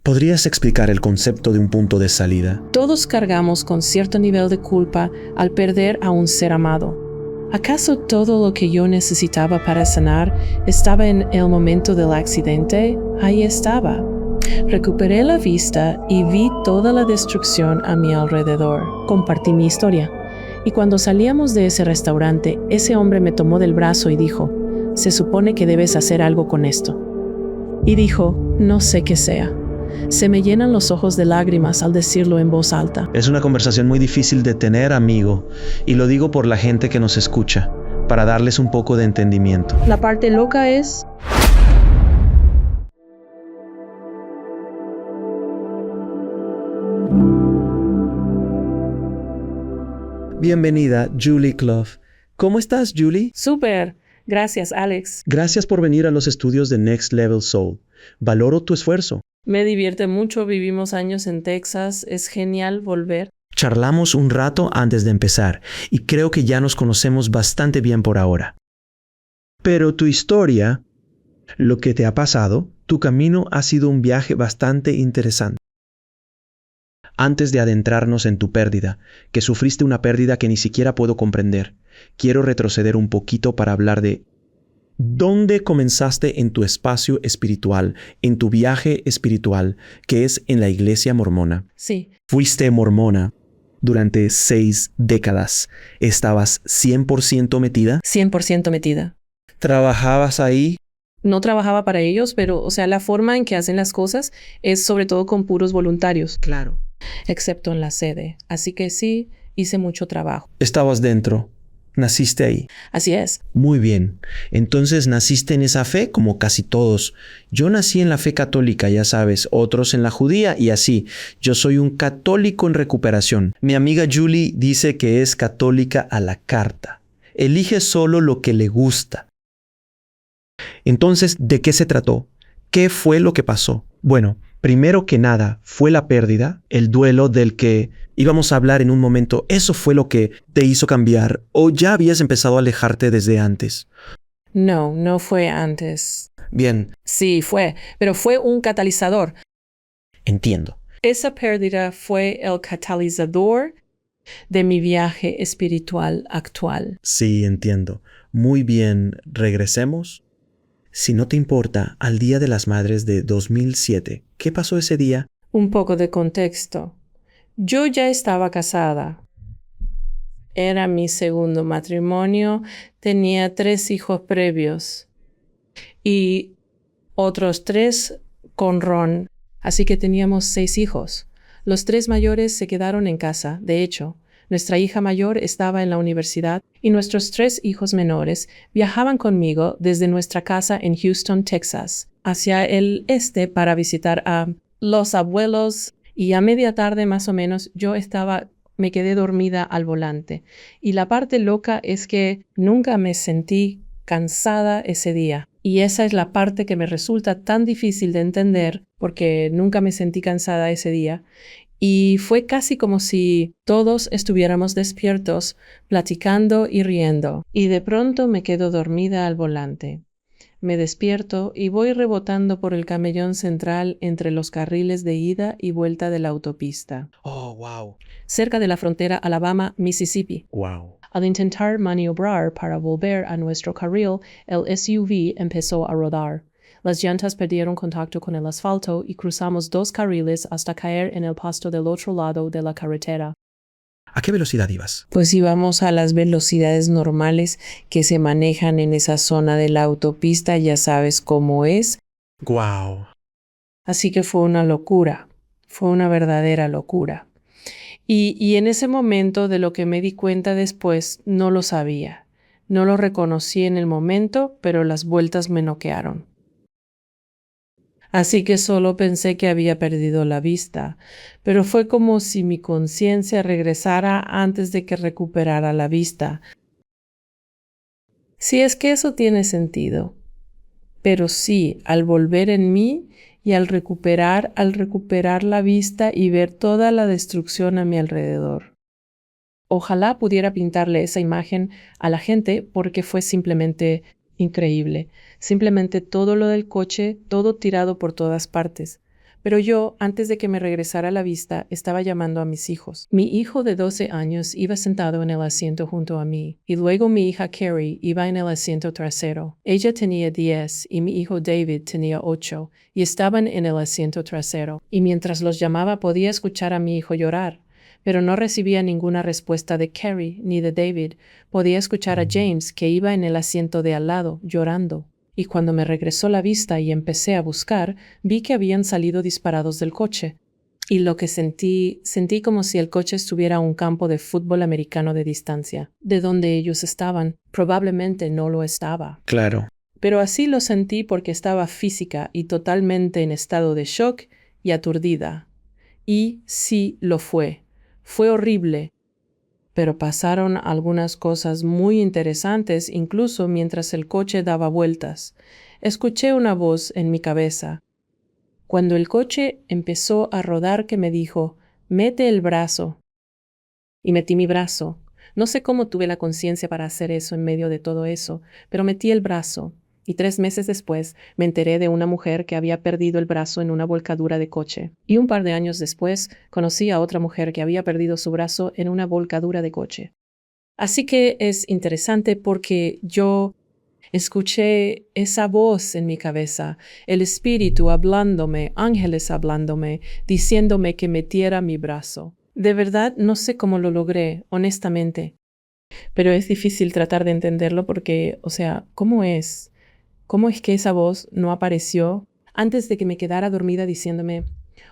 ¿Podrías explicar el concepto de un punto de salida? Todos cargamos con cierto nivel de culpa al perder a un ser amado. ¿Acaso todo lo que yo necesitaba para sanar estaba en el momento del accidente? Ahí estaba. Recuperé la vista y vi toda la destrucción a mi alrededor. Compartí mi historia. Y cuando salíamos de ese restaurante, ese hombre me tomó del brazo y dijo, «Se supone que debes hacer algo con esto». Y dijo, «No sé qué sea». Se me llenan los ojos de lágrimas al decirlo en voz alta. Es una conversación muy difícil de tener, amigo, y lo digo por la gente que nos escucha, para darles un poco de entendimiento. La parte loca es... Bienvenida, Julie Clough. ¿Cómo estás, Julie? ¡Súper! Gracias, Alex. Gracias por venir a los estudios de Next Level Soul. Valoro tu esfuerzo. Me divierte mucho, vivimos años en Texas, es genial volver. Charlamos un rato antes de empezar y creo que ya nos conocemos bastante bien por ahora. Pero tu historia, lo que te ha pasado, tu camino ha sido un viaje bastante interesante. Antes de adentrarnos en tu pérdida, que sufriste una pérdida que ni siquiera puedo comprender, quiero retroceder un poquito para hablar de ¿dónde comenzaste en tu espacio espiritual, en tu viaje espiritual, que es en la iglesia mormona? Sí. Fuiste mormona durante 6 décadas. ¿Estabas 100% metida? 100% metida. ¿Trabajabas ahí? No trabajaba para ellos, pero, la forma en que hacen las cosas es sobre todo con puros voluntarios. Claro. Excepto en la sede. Así que sí, hice mucho trabajo. Estabas dentro. Naciste ahí. Así es. Muy bien. Entonces naciste en esa fe como casi todos. Yo nací en la fe católica, ya sabes, otros en la judía y así. Yo soy un católico en recuperación. Mi amiga Julie dice que es católica a la carta. Elige solo lo que le gusta. Entonces, ¿de qué se trató? ¿Qué fue lo que pasó? Bueno, primero que nada, fue la pérdida, el duelo del que íbamos a hablar en un momento. ¿Eso fue lo que te hizo cambiar o ya habías empezado a alejarte desde antes? No fue antes. Bien. Sí, pero fue un catalizador. Entiendo. Esa pérdida fue el catalizador de mi viaje espiritual actual. Sí, entiendo. Muy bien, regresemos. Si no te importa, al Día de las Madres de 2007, ¿qué pasó ese día? Un poco de contexto. Yo ya estaba casada. Era mi segundo matrimonio, tenía 3 hijos previos y otros 3 con Ron, así que teníamos 6 hijos. Los 3 mayores se quedaron en casa, de hecho. Nuestra hija mayor estaba en la universidad y nuestros 3 hijos menores viajaban conmigo desde nuestra casa en Houston, Texas, hacia el este para visitar a los abuelos y a media tarde más o menos me quedé dormida al volante. Y la parte loca es que nunca me sentí cansada ese día. Y esa es la parte que me resulta tan difícil de entender porque nunca me sentí cansada ese día. Y fue casi como si todos estuviéramos despiertos, platicando y riendo. Y de pronto me quedo dormida al volante. Me despierto y voy rebotando por el camellón central entre los carriles de ida y vuelta de la autopista. Oh, wow. Cerca de la frontera Alabama-Mississippi. Wow. Al intentar maniobrar para volver a nuestro carril, el SUV empezó a rodar. Las llantas perdieron contacto con el asfalto y cruzamos 2 carriles hasta caer en el pasto del otro lado de la carretera. ¿A qué velocidad ibas? Pues íbamos a las velocidades normales que se manejan en esa zona de la autopista, ya sabes cómo es. Wow. Así que fue una locura, fue una verdadera locura. Y en ese momento, de lo que me di cuenta después, no lo sabía. No lo reconocí en el momento, pero las vueltas me noquearon. Así que solo pensé que había perdido la vista, pero fue como si mi conciencia regresara antes de que recuperara la vista. Si es que eso tiene sentido. Pero sí, al volver en mí y al recuperar la vista y ver toda la destrucción a mi alrededor. Ojalá pudiera pintarle esa imagen a la gente porque fue simplemente increíble. Simplemente todo lo del coche, todo tirado por todas partes. Pero yo, antes de que me regresara la vista, estaba llamando a mis hijos. Mi hijo de 12 años iba sentado en el asiento junto a mí, y luego mi hija Carrie iba en el asiento trasero. Ella tenía 10 y mi hijo David tenía 8, y estaban en el asiento trasero. Y mientras los llamaba podía escuchar a mi hijo llorar, pero no recibía ninguna respuesta de Carrie ni de David. Podía escuchar a James, que iba en el asiento de al lado, llorando. Y cuando me regresó la vista y empecé a buscar, vi que habían salido disparados del coche. Y lo que sentí como si el coche estuviera a un campo de fútbol americano de distancia. De donde ellos estaban, probablemente no lo estaba. Claro. Pero así lo sentí porque estaba física y totalmente en estado de shock y aturdida. Y sí lo fue. Fue horrible. Pero pasaron algunas cosas muy interesantes incluso mientras el coche daba vueltas. Escuché una voz en mi cabeza. Cuando el coche empezó a rodar que me dijo, «Mete el brazo». Y metí mi brazo. No sé cómo tuve la conciencia para hacer eso en medio de todo eso, pero metí el brazo. Y 3 meses después me enteré de una mujer que había perdido el brazo en una volcadura de coche. Y un par de años después conocí a otra mujer que había perdido su brazo en una volcadura de coche. Así que es interesante porque yo escuché esa voz en mi cabeza, el espíritu hablándome, ángeles hablándome, diciéndome que metiera mi brazo. De verdad no sé cómo lo logré, honestamente. Pero es difícil tratar de entenderlo porque, ¿cómo es? ¿Cómo es que esa voz no apareció antes de que me quedara dormida diciéndome,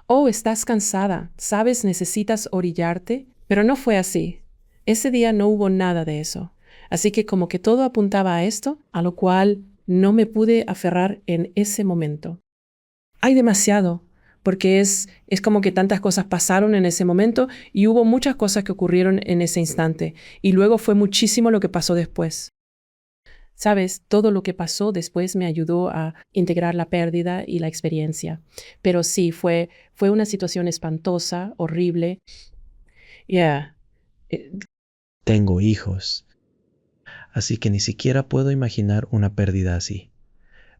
«Oh, estás cansada, sabes, necesitas orillarte»? Pero no fue así. Ese día no hubo nada de eso. Así que como que todo apuntaba a esto, a lo cual no me pude aferrar en ese momento. Hay demasiado, porque es como que tantas cosas pasaron en ese momento y hubo muchas cosas que ocurrieron en ese instante. Y luego fue muchísimo lo que pasó después. Sabes, todo lo que pasó después me ayudó a integrar la pérdida y la experiencia. Pero sí, fue una situación espantosa, horrible. Tengo hijos, así que ni siquiera puedo imaginar una pérdida así.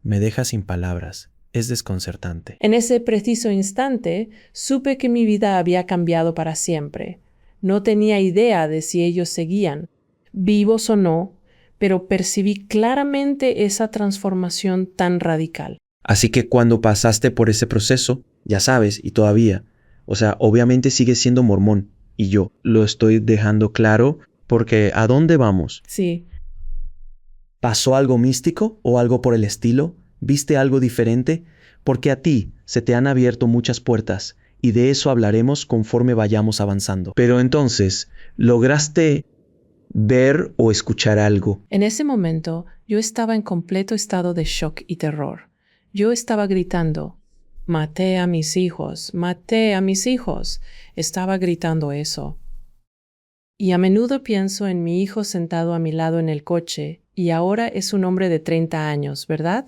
Me deja sin palabras. Es desconcertante. En ese preciso instante, supe que mi vida había cambiado para siempre. No tenía idea de si ellos seguían, vivos o no, pero percibí claramente esa transformación tan radical. Así que cuando pasaste por ese proceso, ya sabes, y todavía, obviamente sigues siendo mormón, y yo lo estoy dejando claro porque ¿a dónde vamos? Sí. ¿Pasó algo místico o algo por el estilo? ¿Viste algo diferente? Porque a ti se te han abierto muchas puertas, y de eso hablaremos conforme vayamos avanzando. Pero entonces, ¿lograste ver o escuchar algo? En ese momento, yo estaba en completo estado de shock y terror. Yo estaba gritando, «Maté a mis hijos, maté a mis hijos». Estaba gritando eso. Y a menudo pienso en mi hijo sentado a mi lado en el coche, y ahora es un hombre de 30 años, ¿verdad?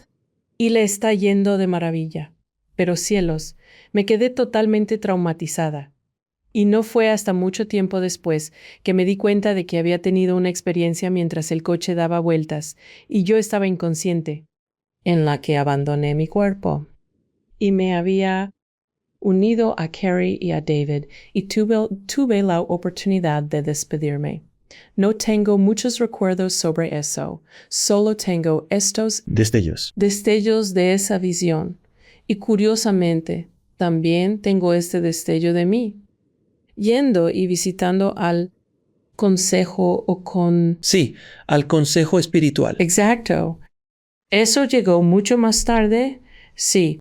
Y le está yendo de maravilla. Pero cielos, me quedé totalmente traumatizada. Y no fue hasta mucho tiempo después que me di cuenta de que había tenido una experiencia mientras el coche daba vueltas y yo estaba inconsciente, en la que abandoné mi cuerpo. Y me había unido a Carrie y a David y tuve la oportunidad de despedirme. No tengo muchos recuerdos sobre eso, solo tengo estos destellos de esa visión. Y curiosamente, también tengo este destello de mí, yendo y visitando al consejo Sí, al consejo espiritual. Exacto. ¿Eso llegó mucho más tarde? Sí.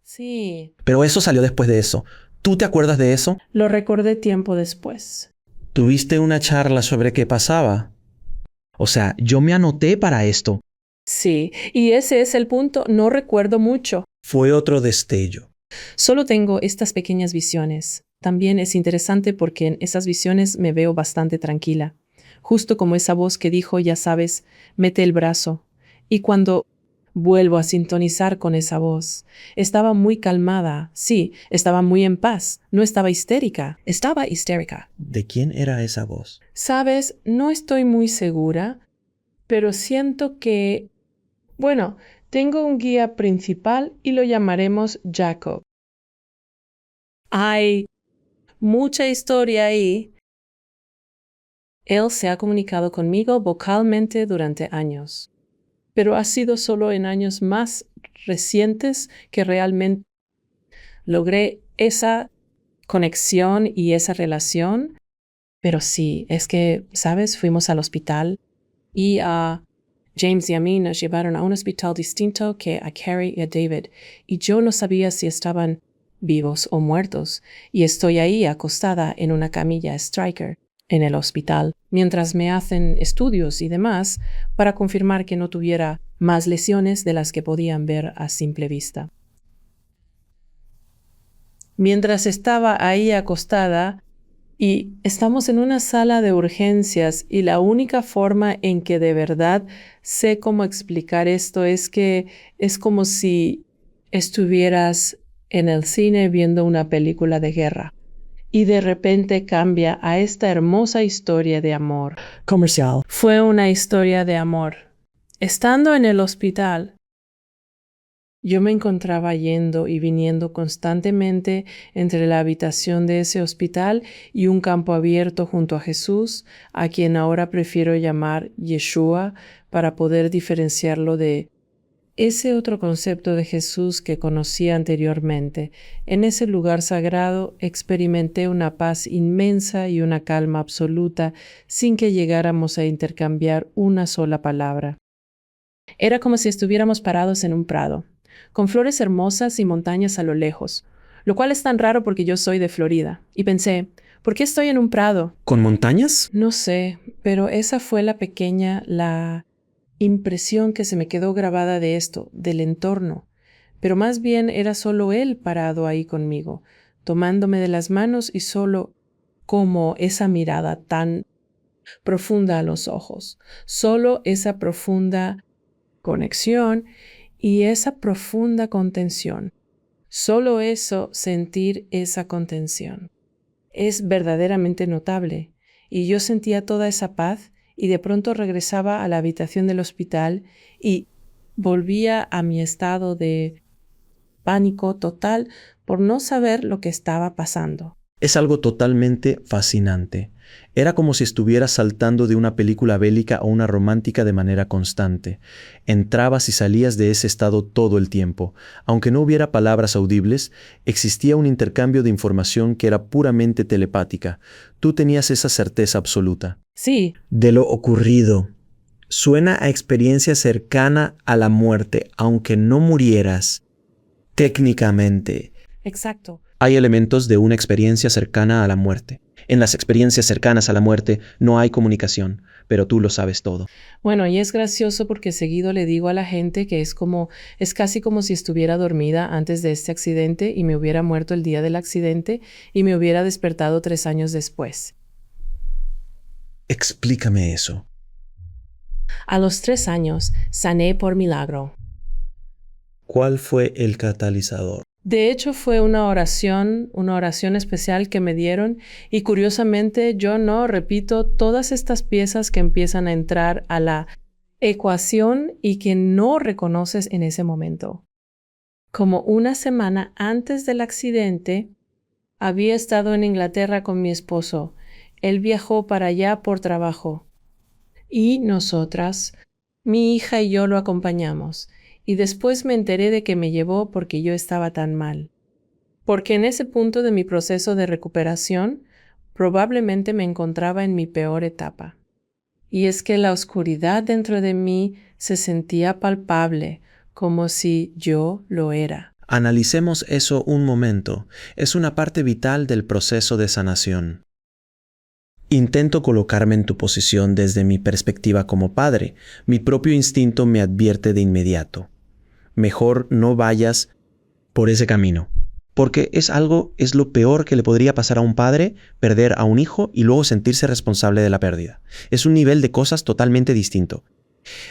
Sí. Pero eso salió después de eso. ¿Tú te acuerdas de eso? Lo recordé tiempo después. ¿Tuviste una charla sobre qué pasaba? Yo me anoté para esto. Sí, y ese es el punto. No recuerdo mucho. Fue otro destello. Solo tengo estas pequeñas visiones. También es interesante porque en esas visiones me veo bastante tranquila. Justo como esa voz que dijo, ya sabes, mete el brazo. Y cuando vuelvo a sintonizar con esa voz, estaba muy calmada. Sí, estaba muy en paz. No estaba histérica. Estaba histérica. ¿De quién era esa voz? Sabes, no estoy muy segura, pero siento que... Bueno, tengo un guía principal y lo llamaremos Jacob. Hay mucha historia ahí. Él se ha comunicado conmigo vocalmente durante años, pero ha sido solo en años más recientes que realmente logré esa conexión y esa relación. Pero sí, es que, ¿sabes? Fuimos al hospital y a James y a mí nos llevaron a un hospital distinto que a Carrie y a David. Y yo no sabía si estaban vivos o muertos. Y estoy ahí acostada en una camilla Stryker en el hospital, mientras me hacen estudios y demás para confirmar que no tuviera más lesiones de las que podían ver a simple vista. Mientras estaba ahí acostada, y estamos en una sala de urgencias y la única forma en que de verdad sé cómo explicar esto es que es como si estuvieras en el cine viendo una película de guerra y de repente cambia a esta hermosa historia de amor. Comercial. Fue una historia de amor. Estando en el hospital, yo me encontraba yendo y viniendo constantemente entre la habitación de ese hospital y un campo abierto junto a Jesús, a quien ahora prefiero llamar Yeshua para poder diferenciarlo de ese otro concepto de Jesús que conocía anteriormente. En ese lugar sagrado experimenté una paz inmensa y una calma absoluta sin que llegáramos a intercambiar una sola palabra. Era como si estuviéramos parados en un prado, con flores hermosas y montañas a lo lejos, lo cual es tan raro porque yo soy de Florida. Y pensé, ¿por qué estoy en un prado? ¿Con montañas? No sé, pero esa fue la impresión que se me quedó grabada de esto, del entorno. Pero más bien era solo él parado ahí conmigo, tomándome de las manos y solo como esa mirada tan profunda a los ojos, solo esa profunda conexión y esa profunda contención. Solo eso, sentir esa contención. Es verdaderamente notable. Y yo sentía toda esa paz y de pronto regresaba a la habitación del hospital y volvía a mi estado de pánico total por no saber lo que estaba pasando. Es algo totalmente fascinante. Era como si estuvieras saltando de una película bélica a una romántica de manera constante. Entrabas y salías de ese estado todo el tiempo. Aunque no hubiera palabras audibles, existía un intercambio de información que era puramente telepática. Tú tenías esa certeza absoluta. Sí. De lo ocurrido. Suena a experiencia cercana a la muerte, aunque no murieras. Técnicamente. Exacto. Hay elementos de una experiencia cercana a la muerte. En las experiencias cercanas a la muerte no hay comunicación, pero tú lo sabes todo. Bueno, y es gracioso porque seguido le digo a la gente que es casi como si estuviera dormida antes de este accidente y me hubiera muerto el día del accidente y me hubiera despertado 3 años después. Explícame eso. A los 3 años sané por milagro. ¿Cuál fue el catalizador? De hecho, fue una oración especial que me dieron y curiosamente yo no repito todas estas piezas que empiezan a entrar a la ecuación y que no reconoces en ese momento. Como una semana antes del accidente, había estado en Inglaterra con mi esposo. Él viajó para allá por trabajo. Y nosotras, mi hija y yo lo acompañamos. Y después me enteré de que me llevó porque yo estaba tan mal. Porque en ese punto de mi proceso de recuperación, probablemente me encontraba en mi peor etapa. Y es que la oscuridad dentro de mí se sentía palpable, como si yo lo era. Analicemos eso un momento. Es una parte vital del proceso de sanación. Intento colocarme en tu posición desde mi perspectiva como padre. Mi propio instinto me advierte de inmediato. Mejor no vayas por ese camino. Porque es lo peor que le podría pasar a un padre, perder a un hijo y luego sentirse responsable de la pérdida. Es un nivel de cosas totalmente distinto.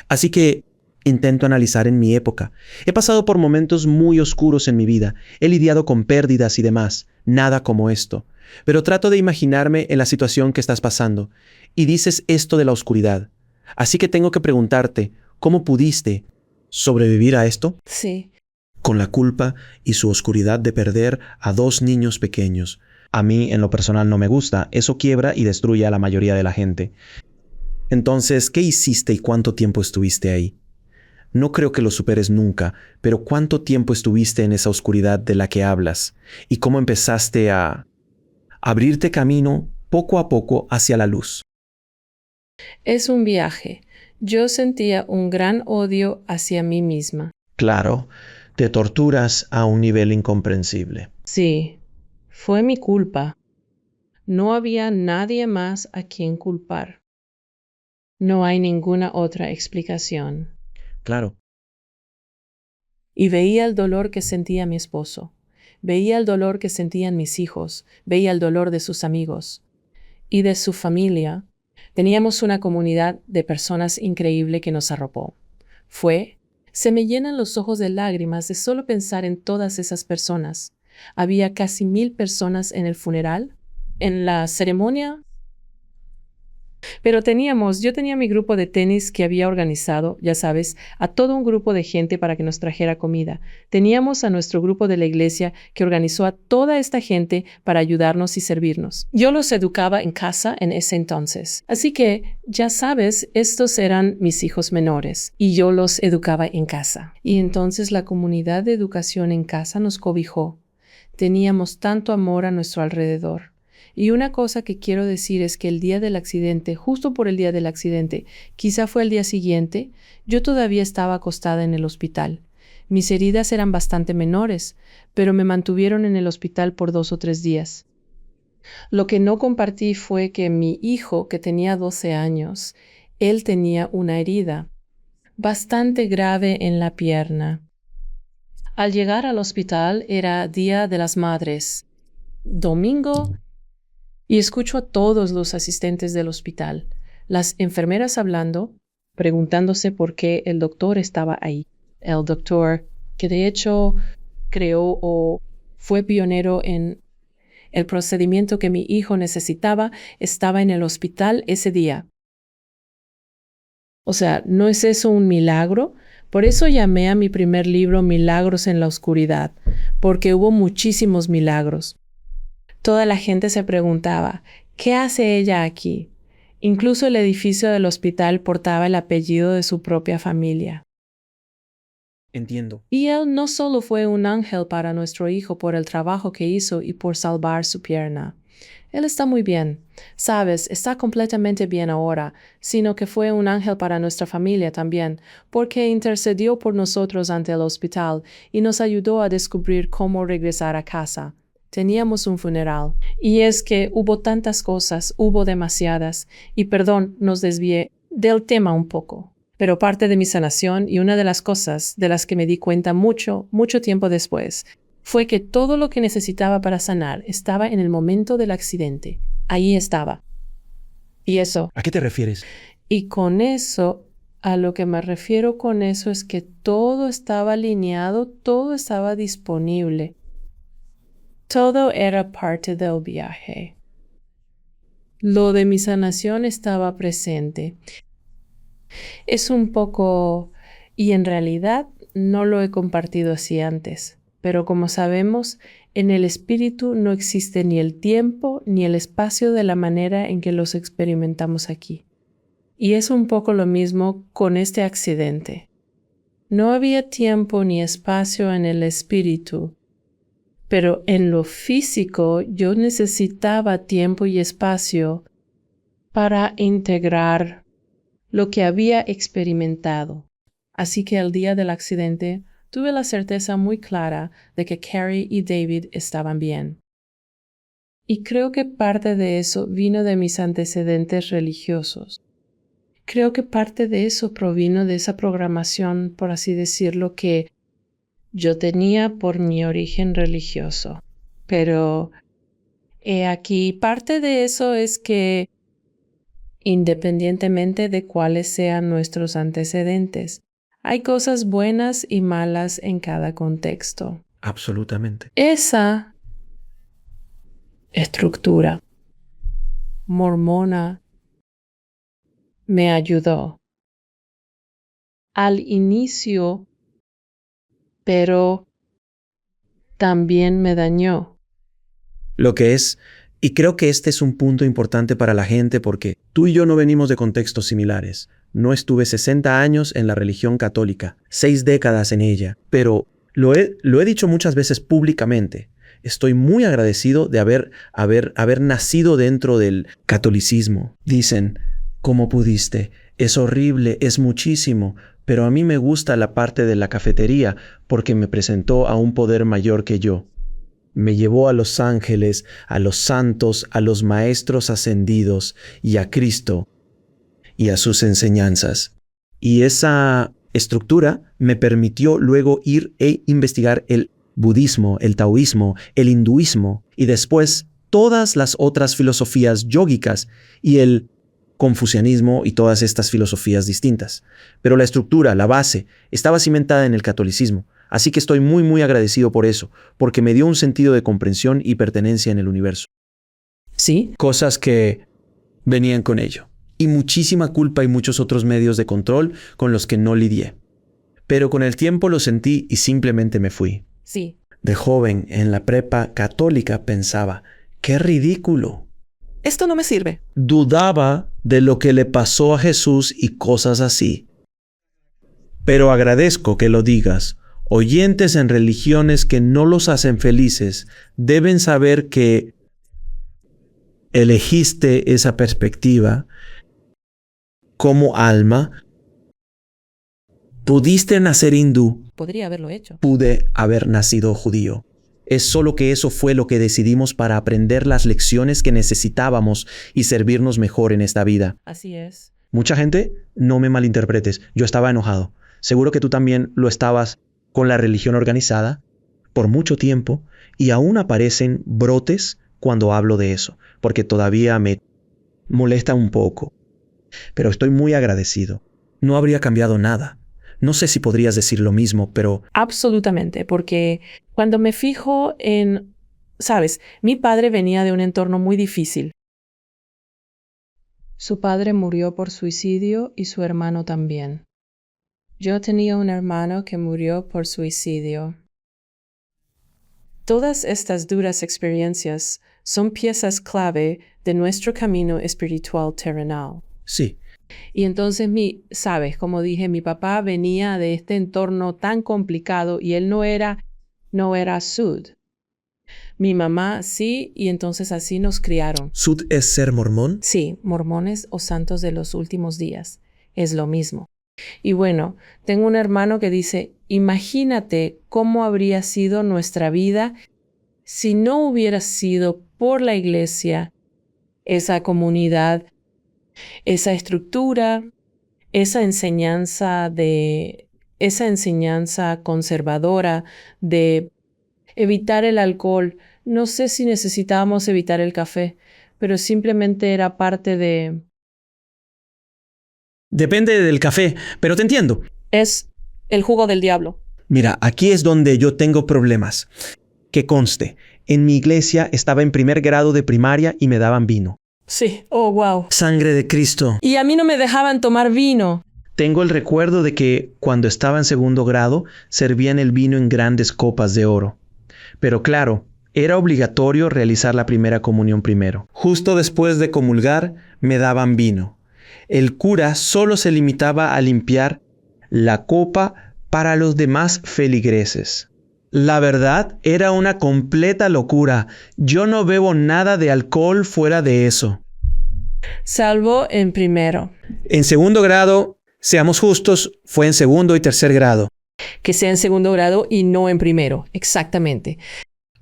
Así que intento analizar en mi época. He pasado por momentos muy oscuros en mi vida. He lidiado con pérdidas y demás. Nada como esto. Pero trato de imaginarme en la situación que estás pasando. Y dices esto de la oscuridad. Así que tengo que preguntarte, ¿cómo pudiste sobrevivir a esto? Sí. con la culpa y su oscuridad de perder a 2 niños pequeños. A mí, en lo personal, no me gusta. Eso quiebra y destruye a la mayoría de la gente. Entonces, ¿qué hiciste y cuánto tiempo estuviste ahí? No creo que lo superes nunca, pero ¿cuánto tiempo estuviste en esa oscuridad de la que hablas? ¿Y cómo empezaste a abrirte camino poco a poco hacia la luz? Es un viaje. Yo sentía un gran odio hacia mí misma. Claro, te torturas a un nivel incomprensible. Sí, fue mi culpa. No había nadie más a quien culpar. No hay ninguna otra explicación. Claro. Y veía el dolor que sentía mi esposo. Veía el dolor que sentían mis hijos. Veía el dolor de sus amigos y de su familia. Teníamos una comunidad de personas increíble que nos arropó. Se me llenan los ojos de lágrimas de solo pensar en todas esas personas. Había casi 1,000 personas en el funeral, en la ceremonia. Pero yo tenía mi grupo de tenis que había organizado, ya sabes, a todo un grupo de gente para que nos trajera comida. Teníamos a nuestro grupo de la iglesia que organizó a toda esta gente para ayudarnos y servirnos. Yo los educaba en casa en ese entonces. Así que, ya sabes, estos eran mis hijos menores y yo los educaba en casa. Y entonces la comunidad de educación en casa nos cobijó. Teníamos tanto amor a nuestro alrededor. Y una cosa que quiero decir es que el día del accidente, justo por el día del accidente, quizá fue el día siguiente, yo todavía estaba acostada en el hospital. Mis heridas eran bastante menores, pero me mantuvieron en el hospital por 2 o 3 días. Lo que no compartí fue que mi hijo, que tenía 12 años, él tenía una herida bastante grave en la pierna. Al llegar al hospital era Día de las Madres, domingo, y escucho a todos los asistentes del hospital, las enfermeras hablando, preguntándose por qué el doctor estaba ahí. El doctor, que de hecho creó o fue pionero en el procedimiento que mi hijo necesitaba, estaba en el hospital ese día. O sea, ¿no es eso un milagro? Por eso llamé a mi primer libro Milagros en la Oscuridad, porque hubo muchísimos milagros. Toda la gente se preguntaba, ¿qué hace ella aquí? Incluso el edificio del hospital portaba el apellido de su propia familia. Entiendo. Y él no solo fue un ángel para nuestro hijo por el trabajo que hizo y por salvar su pierna. Él está muy bien, sabes, está completamente bien ahora, sino que fue un ángel para nuestra familia también, porque intercedió por nosotros ante el hospital y nos ayudó a descubrir cómo regresar a casa. Teníamos un funeral. Y es que hubo tantas cosas, hubo demasiadas, y perdón, nos desvié del tema un poco. Pero parte de mi sanación y una de las cosas de las que me di cuenta mucho tiempo después, fue que todo lo que necesitaba para sanar estaba en el momento del accidente. Ahí estaba. Y eso. ¿A qué te refieres? Y con eso, a lo que me refiero con eso es que todo estaba alineado, todo estaba disponible. Todo era parte del viaje. Lo de mi sanación estaba presente. Es un poco, y en realidad no lo he compartido así antes, pero como sabemos, en el espíritu no existe ni el tiempo ni el espacio de la manera en que los experimentamos aquí. Y es un poco lo mismo con este accidente. No había tiempo ni espacio en el espíritu, pero en lo físico yo necesitaba tiempo y espacio para integrar lo que había experimentado. Así que el día del accidente tuve la certeza muy clara de que Carrie y David estaban bien. Y creo que parte de eso vino de mis antecedentes religiosos. Creo que parte de eso provino de esa programación, por así decirlo, que yo tenía por mi origen religioso. Pero aquí parte de eso es que, independientemente de cuáles sean nuestros antecedentes, hay cosas buenas y malas en cada contexto. Absolutamente. Esa estructura mormona me ayudó al inicio, pero también me dañó. Lo que es, y creo que este es un punto importante para la gente porque tú y yo no venimos de contextos similares. No estuve 60 años en la religión católica, 6 décadas en ella, pero lo he dicho muchas veces públicamente. Estoy muy agradecido de haber nacido dentro del catolicismo. Dicen, ¿cómo pudiste? Es horrible, es muchísimo, pero a mí me gusta la parte de la cafetería porque me presentó a un poder mayor que yo. Me llevó a los ángeles, a los santos, a los maestros ascendidos y a Cristo y a sus enseñanzas. Y esa estructura me permitió luego ir e investigar el budismo, el taoísmo, el hinduismo y después todas las otras filosofías yógicas y el confucianismo y todas estas filosofías distintas. Pero la estructura, la base, estaba cimentada en el catolicismo. Así que estoy muy, muy agradecido por eso, porque me dio un sentido de comprensión y pertenencia en el universo. Sí. Cosas que venían con ello. Y muchísima culpa y muchos otros medios de control con los que no lidié. Pero con el tiempo lo sentí y simplemente me fui. Sí. De joven, en la prepa católica, pensaba, ¡qué ridículo! Esto no me sirve. Dudaba de lo que le pasó a Jesús y cosas así. Pero agradezco que lo digas. Oyentes en religiones que no los hacen felices deben saber que elegiste esa perspectiva como alma. Pudiste nacer hindú. Podría haberlo hecho. Pude haber nacido judío. Es solo que eso fue lo que decidimos para aprender las lecciones que necesitábamos y servirnos mejor en esta vida. Así es. Mucha gente, no me malinterpretes, yo estaba enojado. Seguro que tú también lo estabas con la religión organizada por mucho tiempo y aún aparecen brotes cuando hablo de eso, porque todavía me molesta un poco. Pero estoy muy agradecido. No habría cambiado nada. No sé si podrías decir lo mismo, pero... Absolutamente, porque cuando me fijo en... Sabes, mi padre venía de un entorno muy difícil. Su padre murió por suicidio y su hermano también. Yo tenía un hermano que murió por suicidio. Todas estas duras experiencias son piezas clave de nuestro camino espiritual terrenal. Sí. Y entonces, sabes, como dije, mi papá venía de este entorno tan complicado y él no era Sud. Mi mamá sí, y entonces así nos criaron. ¿Sud es ser mormón? Sí, mormones o santos de los últimos días. Es lo mismo. Y bueno, tengo un hermano que dice, imagínate cómo habría sido nuestra vida si no hubiera sido por la iglesia, esa comunidad, esa estructura, esa enseñanza conservadora de evitar el alcohol. No sé si necesitábamos evitar el café, pero simplemente era parte de... Depende del café, pero te entiendo. Es el jugo del diablo. Mira, aquí es donde yo tengo problemas. Que conste, en mi iglesia estaba en primer grado de primaria y me daban vino. Sí, oh, wow. Sangre de Cristo. Y a mí no me dejaban tomar vino. Tengo el recuerdo de que cuando estaba en segundo grado servían el vino en grandes copas de oro. Pero claro, era obligatorio realizar la primera comunión primero. Justo después de comulgar me daban vino. El cura solo se limitaba a limpiar la copa para los demás feligreses. La verdad, era una completa locura. Yo no bebo nada de alcohol fuera de eso. Salvo en primero. En segundo grado, seamos justos, fue en segundo y tercer grado. Que sea en segundo grado y no en primero. Exactamente.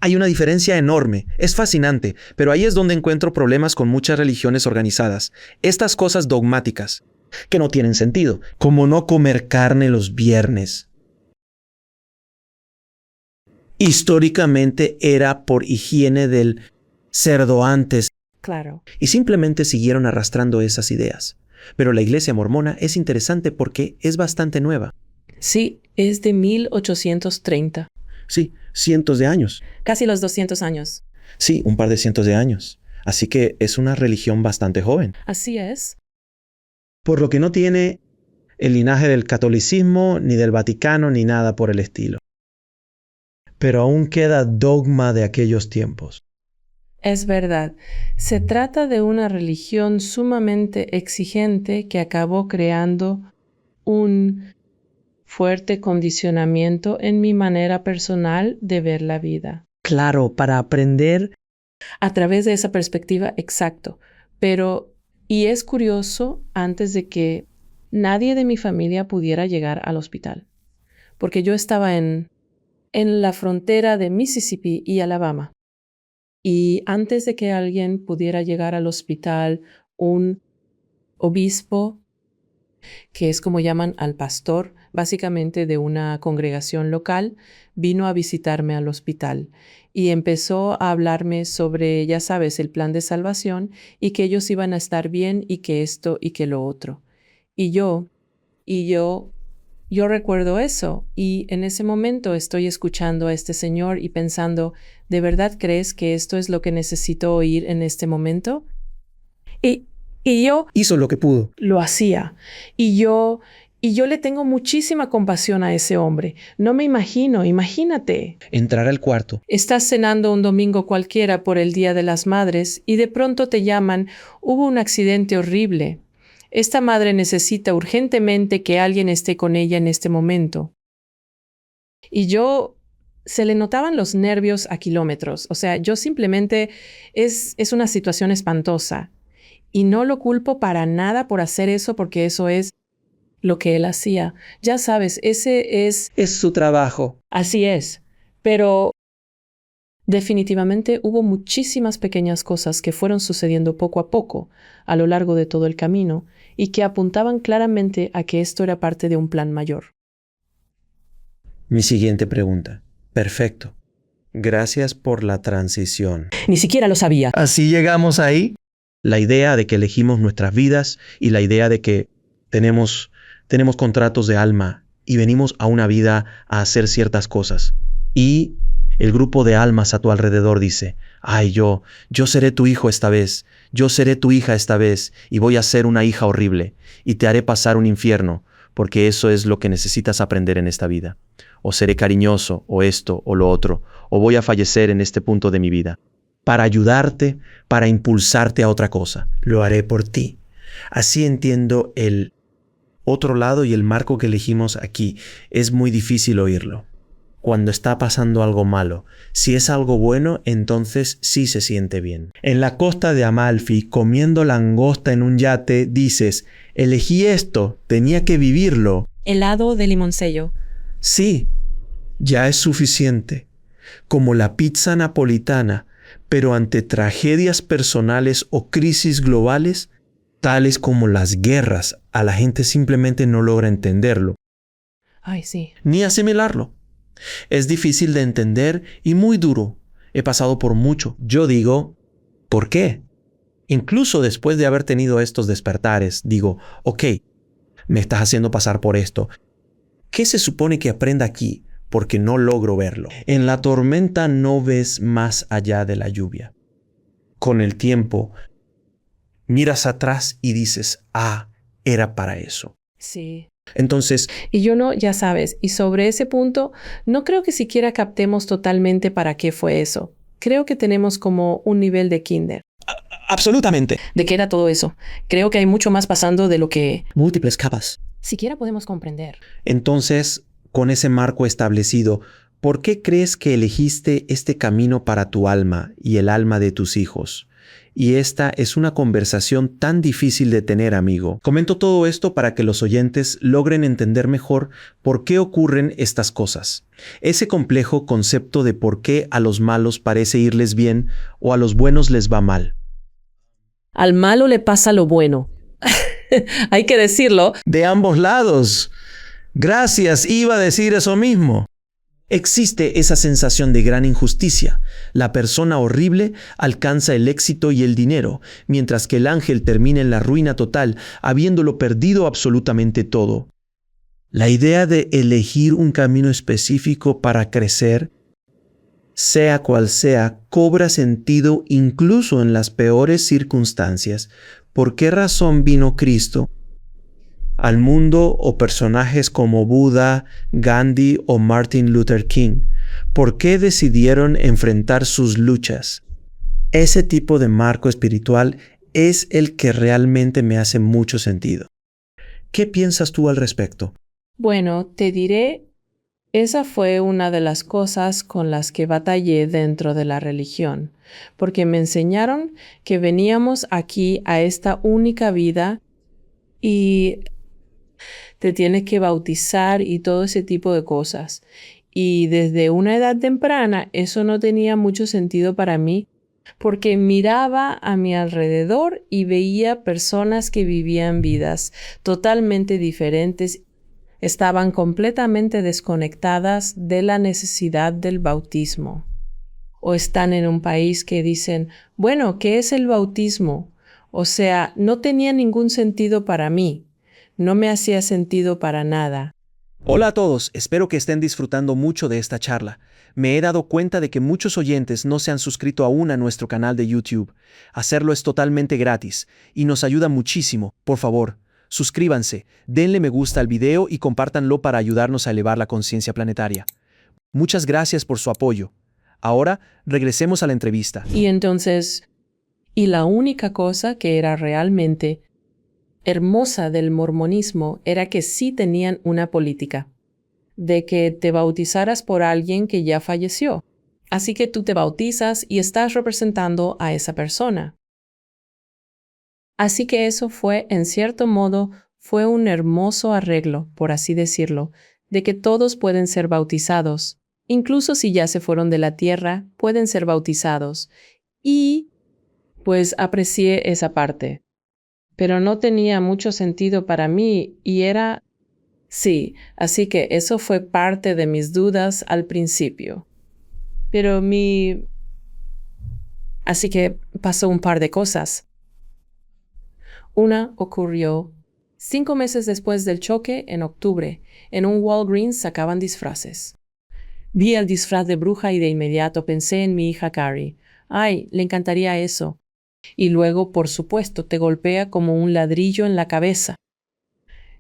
Hay una diferencia enorme. Es fascinante, pero ahí es donde encuentro problemas con muchas religiones organizadas. Estas cosas dogmáticas, que no tienen sentido, como no comer carne los viernes. Históricamente era por higiene del cerdo antes. Claro. Y simplemente siguieron arrastrando esas ideas. Pero la iglesia mormona es interesante porque es bastante nueva. Sí, es de 1830. Sí, cientos de años. Casi los 200 años. Sí, un par de cientos de años. Así que es una religión bastante joven. Así es. Por lo que no tiene el linaje del catolicismo, ni del Vaticano, ni nada por el estilo. pero aún queda dogma de aquellos tiempos. Es verdad, se trata de una religión sumamente exigente que acabó creando un fuerte condicionamiento en mi manera personal de ver la vida. Claro, para aprender. A través de esa perspectiva, exacto. Y es curioso, antes de que nadie de mi familia pudiera llegar al hospital, porque yo estaba en la frontera de Mississippi y Alabama. Y antes de que alguien pudiera llegar al hospital, un obispo, que es como llaman al pastor, básicamente de una congregación local, vino a visitarme al hospital y empezó a hablarme sobre, ya sabes, el plan de salvación y que ellos iban a estar bien y que esto y que lo otro. Y yo recuerdo eso y en ese momento estoy escuchando a este señor y pensando, ¿de verdad crees que esto es lo que necesito oír en este momento? Y yo Hizo lo que pudo. lo hacía. Y yo le tengo muchísima compasión a ese hombre. No me imagino, imagínate. Entrar al cuarto. Estás cenando un domingo cualquiera por el Día de las Madres y de pronto te llaman, hubo un accidente horrible. Esta madre necesita urgentemente que alguien esté con ella en este momento. Y se le notaban los nervios a kilómetros. O sea, yo simplemente es una situación espantosa. Y no lo culpo para nada por hacer eso, porque eso es lo que él hacía. Ya sabes, ese es su trabajo. Así es. Pero definitivamente hubo muchísimas pequeñas cosas que fueron sucediendo poco a poco a lo largo de todo el camino y que apuntaban claramente a que esto era parte de un plan mayor. Mi siguiente pregunta. Perfecto. Gracias por la transición. Ni siquiera lo sabía. Así llegamos ahí. La idea de que elegimos nuestras vidas y la idea de que tenemos contratos de alma y venimos a una vida a hacer ciertas cosas. Y el grupo de almas a tu alrededor dice, ay, yo seré tu hijo esta vez, yo seré tu hija esta vez y voy a ser una hija horrible y te haré pasar un infierno porque eso es lo que necesitas aprender en esta vida. O seré cariñoso, o esto, o lo otro, o voy a fallecer en este punto de mi vida. Para ayudarte, para impulsarte a otra cosa. Lo haré por ti. Así entiendo el otro lado y el marco que elegimos aquí. Es muy difícil oírlo. Cuando está pasando algo malo. Si es algo bueno, entonces sí se siente bien. En la costa de Amalfi, comiendo langosta en un yate, dices, elegí esto, tenía que vivirlo. Helado de limoncello. Sí, ya es suficiente. Como la pizza napolitana, pero ante tragedias personales o crisis globales, tales como las guerras, a la gente simplemente no logra entenderlo. Ay, sí. Ni asimilarlo. Es difícil de entender y muy duro. He pasado por mucho. Yo digo, ¿por qué? Incluso después de haber tenido estos despertares, digo, ok, me estás haciendo pasar por esto. ¿Qué se supone que aprenda aquí? Porque no logro verlo. En la tormenta no ves más allá de la lluvia. Con el tiempo, miras atrás y dices, era para eso. Sí. Entonces, y yo no, ya sabes, y sobre ese punto, no creo que siquiera captemos totalmente para qué fue eso. Creo que tenemos como un nivel de kinder. Absolutamente. ¿De qué era todo eso? Creo que hay mucho más pasando de lo que múltiples capas. Siquiera podemos comprender. Entonces, con ese marco establecido, ¿por qué crees que elegiste este camino para tu alma y el alma de tus hijos? Y esta es una conversación tan difícil de tener, amigo. Comento todo esto para que los oyentes logren entender mejor por qué ocurren estas cosas. Ese complejo concepto de por qué a los malos parece irles bien o a los buenos les va mal. Al malo le pasa lo bueno. Hay que decirlo. De ambos lados. Gracias, iba a decir eso mismo. Existe esa sensación de gran injusticia. La persona horrible alcanza el éxito y el dinero, mientras que el ángel termina en la ruina total, habiéndolo perdido absolutamente todo. La idea de elegir un camino específico para crecer, sea cual sea, cobra sentido incluso en las peores circunstancias. ¿Por qué razón vino Cristo? al mundo o personajes como Buda, Gandhi o Martin Luther King? ¿Por qué decidieron enfrentar sus luchas? Ese tipo de marco espiritual es el que realmente me hace mucho sentido. ¿Qué piensas tú al respecto? Bueno, te diré, esa fue una de las cosas con las que batallé dentro de la religión, porque me enseñaron que veníamos aquí a esta única vida y te tienes que bautizar y todo ese tipo de cosas. Y desde una edad temprana eso no tenía mucho sentido para mí, porque miraba a mi alrededor y veía personas que vivían vidas totalmente diferentes, estaban completamente desconectadas de la necesidad del bautismo. O están en un país que dicen, bueno, ¿qué es el bautismo? O sea, no tenía ningún sentido para mí, no me hacía sentido para nada. Hola a todos, espero que estén disfrutando mucho de esta charla. Me he dado cuenta de que muchos oyentes no se han suscrito aún a nuestro canal de YouTube. Hacerlo es totalmente gratis y nos ayuda muchísimo. Por favor, suscríbanse, denle me gusta al video y compártanlo para ayudarnos a elevar la conciencia planetaria. Muchas gracias por su apoyo. Ahora, regresemos a la entrevista. Y entonces, la única cosa que era realmente hermosa del mormonismo era que sí tenían una política, de que te bautizaras por alguien que ya falleció. Así que tú te bautizas y estás representando a esa persona. Así que eso fue, en cierto modo, fue un hermoso arreglo, por así decirlo, de que todos pueden ser bautizados. Incluso si ya se fueron de la tierra, pueden ser bautizados. Y, pues, aprecié esa parte. Pero no tenía mucho sentido para mí y era... Sí, así que eso fue parte de mis dudas al principio. Pero Así que pasó un par de cosas. Una ocurrió 5 meses después del choque, en octubre. En un Walgreens sacaban disfraces. Vi el disfraz de bruja y de inmediato pensé en mi hija Carrie. Ay, le encantaría eso. Y luego, por supuesto, te golpea como un ladrillo en la cabeza.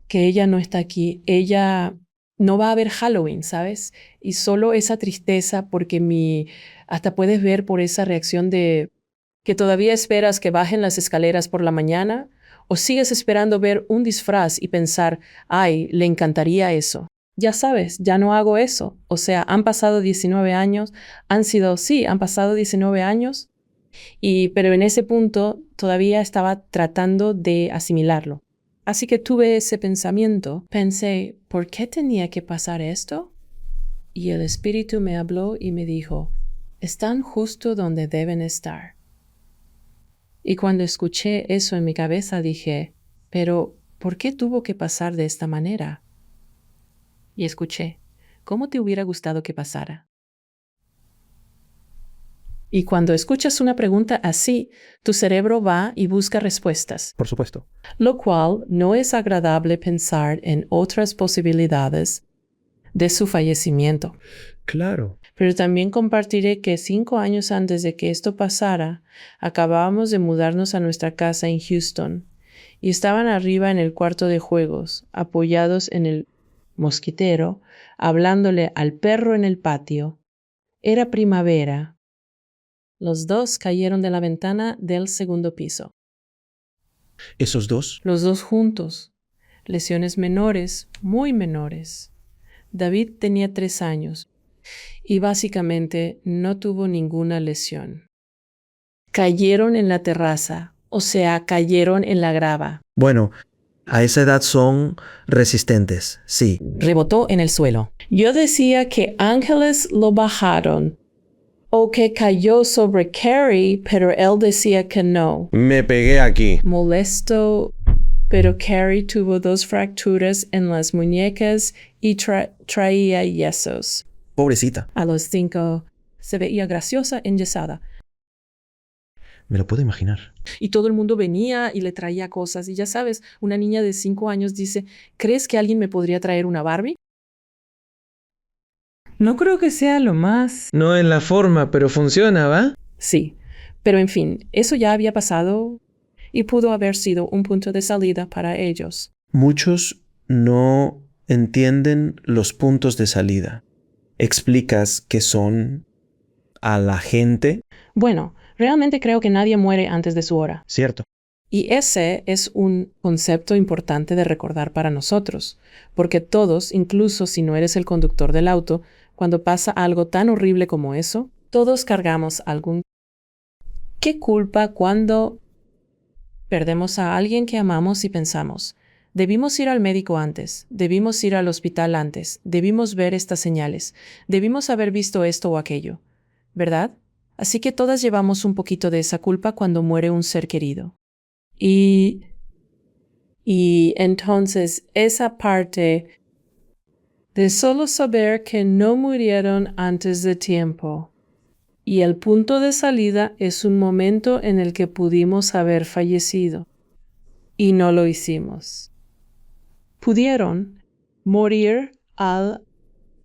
Que ella no está aquí, ella no va a ver Halloween, ¿sabes? Y solo esa tristeza porque hasta puedes ver por esa reacción de que todavía esperas que bajen las escaleras por la mañana o sigues esperando ver un disfraz y pensar, ay, le encantaría eso. Ya sabes, ya no hago eso. O sea, han pasado 19 años, han pasado 19 años, pero en ese punto todavía estaba tratando de asimilarlo. Así que tuve ese pensamiento. Pensé, ¿por qué tenía que pasar esto? Y el Espíritu me habló y me dijo, están justo donde deben estar. Y cuando escuché eso en mi cabeza dije, pero ¿por qué tuvo que pasar de esta manera? Y escuché, ¿cómo te hubiera gustado que pasara? Y cuando escuchas una pregunta así, tu cerebro va y busca respuestas. Por supuesto. Lo cual no es agradable pensar en otras posibilidades de su fallecimiento. Claro. Pero también compartiré que 5 años antes de que esto pasara, acabábamos de mudarnos a nuestra casa en Houston y estaban arriba en el cuarto de juegos, apoyados en el mosquitero, hablándole al perro en el patio. Era primavera. Los dos cayeron de la ventana del segundo piso. ¿Esos dos? Los dos juntos. Lesiones menores, muy menores. David tenía 3 años y básicamente no tuvo ninguna lesión. Cayeron en la terraza, o sea, cayeron en la grava. Bueno, a esa edad son resistentes, sí. Rebotó en el suelo. Yo decía que ángeles lo bajaron o que cayó sobre Carrie, pero él decía que no. Me pegué aquí. Molesto, pero Carrie tuvo 2 fracturas en las muñecas y traía yesos. Pobrecita. A los 5 se veía graciosa, enyesada. Me lo puedo imaginar. Y todo el mundo venía y le traía cosas. Y ya sabes, una niña de 5 años dice, ¿crees que alguien me podría traer una Barbie? No creo que sea lo más... No en la forma, pero funciona, ¿va? Sí, pero en fin, eso ya había pasado y pudo haber sido un punto de salida para ellos. Muchos no entienden los puntos de salida. ¿Explicas qué son a la gente? Bueno, realmente creo que nadie muere antes de su hora. Cierto. Y ese es un concepto importante de recordar para nosotros, porque todos, incluso si no eres el conductor del auto, cuando pasa algo tan horrible como eso, todos cargamos algún... ¿Qué culpa cuando perdemos a alguien que amamos y pensamos? Debimos ir al médico antes, debimos ir al hospital antes, debimos ver estas señales, debimos haber visto esto o aquello, ¿verdad? Así que todas llevamos un poquito de esa culpa cuando muere un ser querido. Y entonces esa parte de solo saber que no murieron antes de tiempo. Y el punto de salida es un momento en el que pudimos haber fallecido. Y no lo hicimos. Pudieron morir al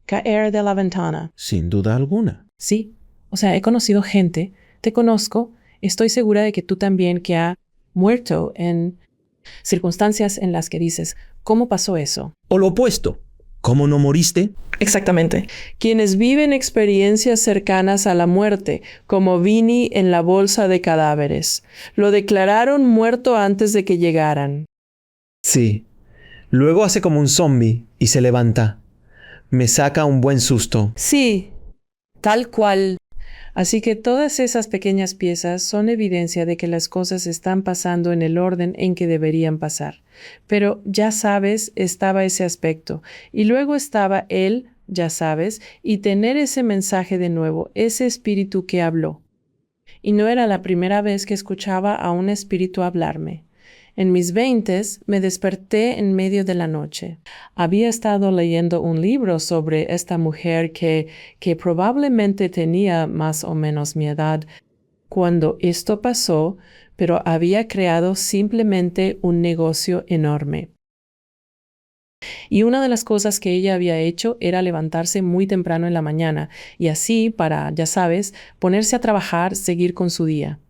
caer de la ventana. Sin duda alguna. Sí, o sea, he conocido gente, te conozco, estoy segura de que tú también, que ha muerto en circunstancias en las que dices, ¿cómo pasó eso? O lo opuesto. ¿Cómo no moriste? Exactamente. Quienes viven experiencias cercanas a la muerte, como Vinny en la bolsa de cadáveres, lo declararon muerto antes de que llegaran. Sí. Luego hace como un zombie y se levanta. Me saca un buen susto. Sí, tal cual. Así que todas esas pequeñas piezas son evidencia de que las cosas están pasando en el orden en que deberían pasar. Pero ya sabes, estaba ese aspecto. Y luego estaba él, ya sabes, y tener ese mensaje de nuevo, ese espíritu que habló. Y no era la primera vez que escuchaba a un espíritu hablarme. En mis 20s me desperté en medio de la noche. Había estado leyendo un libro sobre esta mujer que probablemente tenía más o menos mi edad cuando esto pasó, pero había creado simplemente un negocio enorme. Y una de las cosas que ella había hecho era levantarse muy temprano en la mañana y así para, ya sabes, ponerse a trabajar, seguir con su día.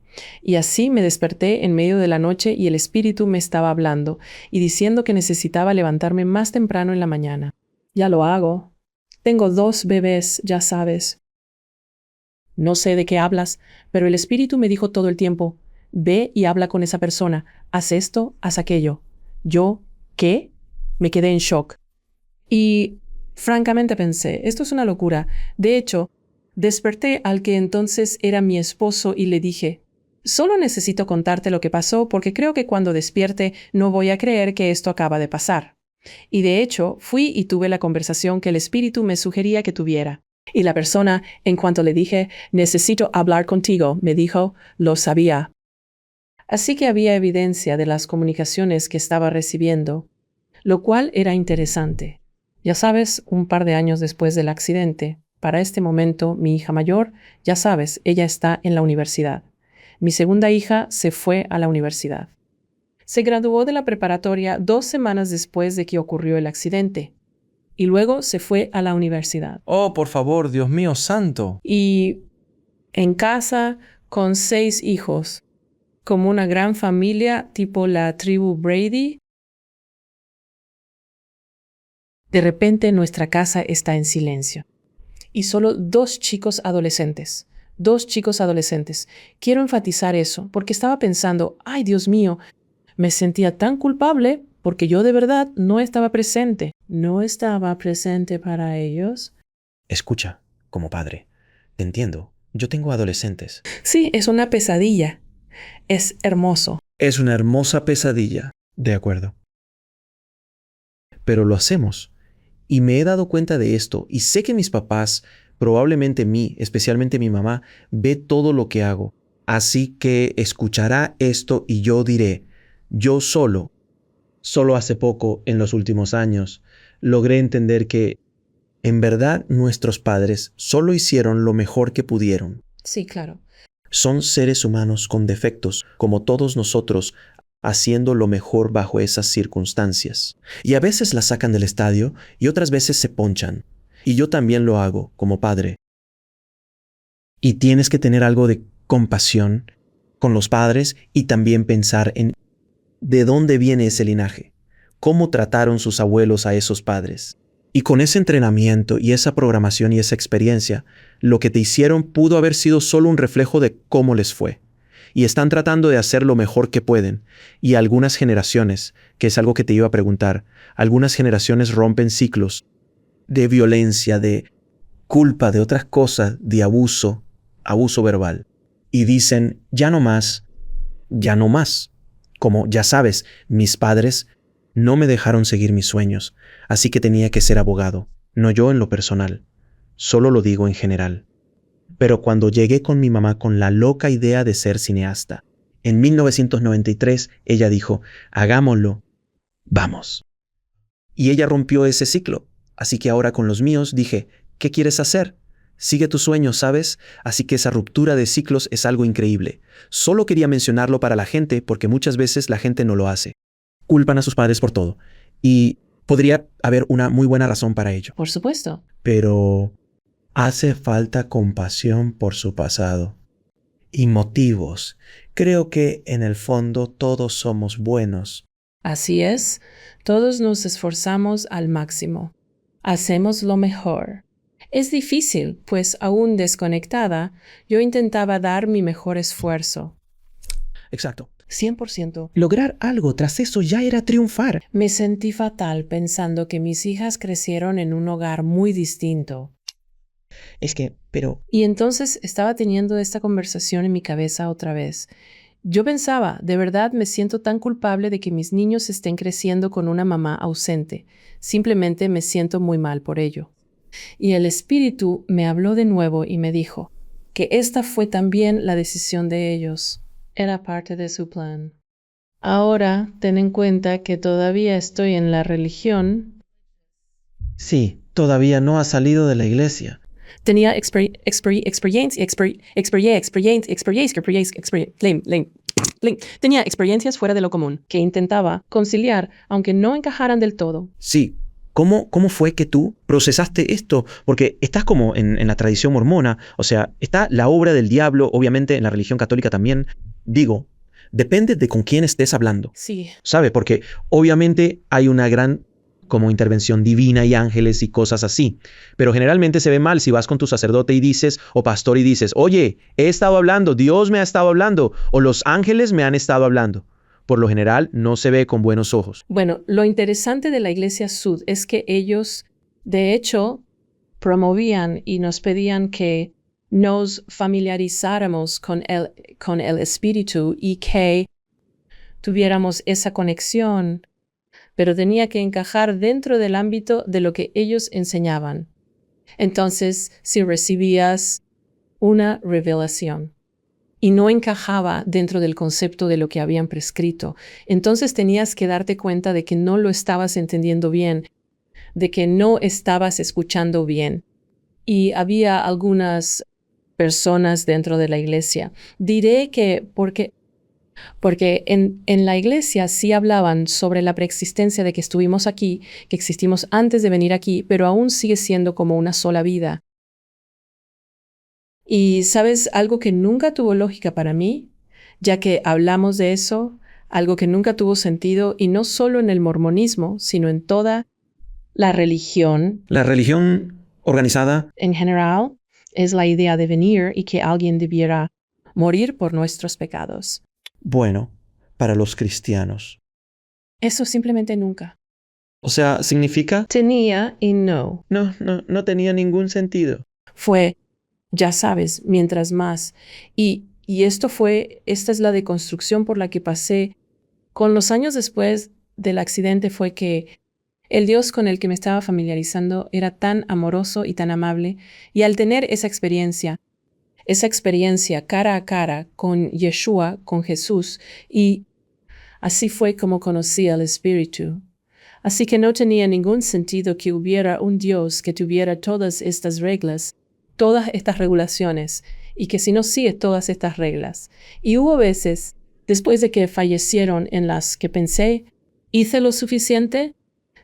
Y así me desperté en medio de la noche y el espíritu me estaba hablando y diciendo que necesitaba levantarme más temprano en la mañana. Ya lo hago. Tengo 2 bebés, ya sabes. No sé de qué hablas, pero el espíritu me dijo todo el tiempo, ve y habla con esa persona, haz esto, haz aquello. Yo, ¿qué? Me quedé en shock. Y francamente pensé, esto es una locura. De hecho, desperté al que entonces era mi esposo y le dije, solo necesito contarte lo que pasó porque creo que cuando despierte no voy a creer que esto acaba de pasar. Y de hecho, fui y tuve la conversación que el espíritu me sugería que tuviera. Y la persona, en cuanto le dije, necesito hablar contigo, me dijo, lo sabía. Así que había evidencia de las comunicaciones que estaba recibiendo, lo cual era interesante. Ya sabes, un par de años después del accidente, para este momento mi hija mayor, ya sabes, ella está en la universidad. Mi segunda hija se fue a la universidad. Se graduó de la preparatoria 2 semanas después de que ocurrió el accidente. Y luego se fue a la universidad. Oh, por favor, Dios mío santo. Y en casa con 6 hijos, como una gran familia tipo la tribu Brady. De repente nuestra casa está en silencio. Y solo 2 chicos adolescentes. 2 chicos adolescentes. Quiero enfatizar eso porque estaba pensando, ay Dios mío, me sentía tan culpable porque yo de verdad no estaba presente. No estaba presente para ellos. Escucha, como padre. Te entiendo. Yo tengo adolescentes. Sí, es una pesadilla. Es hermoso. Es una hermosa pesadilla. De acuerdo. Pero lo hacemos. Y me he dado cuenta de esto. Y sé que mis papás, probablemente especialmente mi mamá, ve todo lo que hago. Así que escuchará esto y yo diré, yo solo hace poco, en los últimos años, logré entender que, en verdad, nuestros padres solo hicieron lo mejor que pudieron. Sí, claro. Son seres humanos con defectos, como todos nosotros, haciendo lo mejor bajo esas circunstancias. Y a veces la sacan del estadio y otras veces se ponchan. Y yo también lo hago, como padre. Y tienes que tener algo de compasión con los padres y también pensar en ¿de dónde viene ese linaje? cómo trataron sus abuelos a esos padres. Y con ese entrenamiento y esa programación y esa experiencia, lo que te hicieron pudo haber sido solo un reflejo de cómo les fue. Y están tratando de hacer lo mejor que pueden. Y algunas generaciones, que es algo que te iba a preguntar, algunas generaciones rompen ciclos de violencia, de culpa, de otras cosas, de abuso verbal. Y dicen, ya no más, ya no más. Como ya sabes, mis padres no me dejaron seguir mis sueños, así que tenía que ser abogado, no yo en lo personal, solo lo digo en general. Pero cuando llegué con mi mamá con la loca idea de ser cineasta, en 1993 ella dijo, hagámoslo, vamos. Y ella rompió ese ciclo, así que ahora con los míos dije, ¿qué quieres hacer? Sigue tus sueños, ¿sabes? Así que esa ruptura de ciclos es algo increíble. Solo quería mencionarlo para la gente porque muchas veces la gente no lo hace. Culpan a sus padres por todo. Y podría haber una muy buena razón para ello. Por supuesto. Pero hace falta compasión por su pasado. Y motivos. Creo que en el fondo todos somos buenos. Así es, todos nos esforzamos al máximo. Hacemos lo mejor. Es difícil, pues aún desconectada, yo intentaba dar mi mejor esfuerzo. Exacto. 100%. Lograr algo tras eso ya era triunfar. Me sentí fatal pensando que mis hijas crecieron en un hogar muy distinto. Pero Y entonces estaba teniendo esta conversación en mi cabeza otra vez. Yo pensaba, de verdad me siento tan culpable de que mis niños estén creciendo con una mamá ausente. Simplemente me siento muy mal por ello. Y el Espíritu me habló de nuevo y me dijo que esta fue también la decisión de ellos. Era parte de su plan. Ahora, ten en cuenta que todavía estoy en la religión. sí, todavía no ha salido de la iglesia. Tenía tenía experiencias fuera de lo común, que intentaba conciliar, aunque no encajaran del todo. Sí. ¿Cómo fue que tú procesaste esto? Porque estás como en la tradición mormona, o sea, está la obra del diablo, obviamente en la religión católica también. Digo, depende de con quién estés hablando. Sí. ¿Sabe? Porque obviamente hay una gran como intervención divina y ángeles y cosas así. Pero generalmente se ve mal si vas con tu sacerdote y dices, o pastor y dices, oye, he estado hablando, Dios me ha estado hablando, o los ángeles me han estado hablando. Por lo general, no se ve con buenos ojos. Bueno, lo interesante de la Iglesia Sud es que ellos, de hecho, promovían y nos pedían que nos familiarizáramos con el Espíritu y que tuviéramos esa conexión, pero tenía que encajar dentro del ámbito de lo que ellos enseñaban. Entonces, si recibías una revelación y no encajaba dentro del concepto de lo que habían prescrito, entonces tenías que darte cuenta de que no lo estabas entendiendo bien, de que no estabas escuchando bien. Y había algunas personas dentro de la iglesia. Diré que porque en la iglesia sí hablaban sobre la preexistencia de que estuvimos aquí, que existimos antes de venir aquí, pero aún sigue siendo como una sola vida. Y ¿sabes algo que nunca tuvo lógica para mí? Ya que hablamos de eso, algo que nunca tuvo sentido, y no solo en el mormonismo, sino en toda la religión. La religión organizada En general, es la idea de venir y que alguien debiera morir por nuestros pecados. bueno para los cristianos. Eso simplemente nunca. O sea, significa Tenía y no. no tenía ningún sentido. Fue, ya sabes, mientras más. Y esta es la deconstrucción por la que pasé. Con los años después del accidente fue que el Dios con el que me estaba familiarizando era tan amoroso y tan amable, y al tener esa experiencia cara a cara con Yeshua, con Jesús, y así fue como conocí al Espíritu. Así que no tenía ningún sentido que hubiera un Dios que tuviera todas estas reglas, todas estas regulaciones, y que si no sigue todas estas reglas. Y hubo veces, después de que fallecieron, en las que pensé, ¿hice lo suficiente?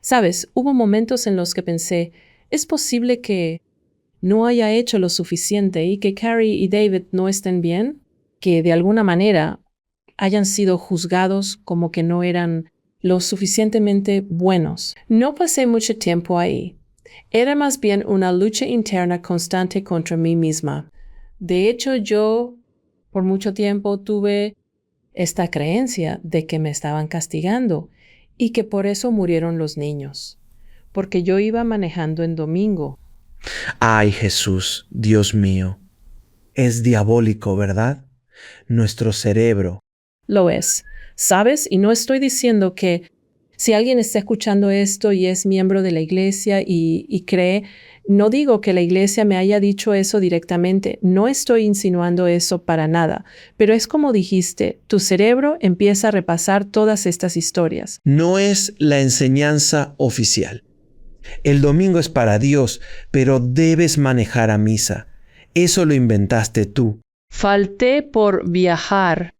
Sabes, hubo momentos en los que pensé, ¿es posible que no haya hecho lo suficiente y que Carrie y David no estén bien? Que de alguna manera hayan sido juzgados como que no eran lo suficientemente buenos. No pasé mucho tiempo ahí. Era más bien una lucha interna constante contra mí misma. De hecho, yo por mucho tiempo tuve esta creencia de que me estaban castigando y que por eso murieron los niños, porque yo iba manejando en domingo. Ay, Jesús, Dios mío. Es diabólico, ¿verdad? Nuestro cerebro. Lo es, ¿sabes? Y no estoy diciendo que si alguien está escuchando esto y es miembro de la iglesia y cree, no digo que la iglesia me haya dicho eso directamente, no estoy insinuando eso para nada, pero es como dijiste, tu cerebro empieza a repasar todas estas historias. No es la enseñanza oficial. El domingo es para Dios, pero debes manejar a misa. Eso lo inventaste tú. Falté por viajar.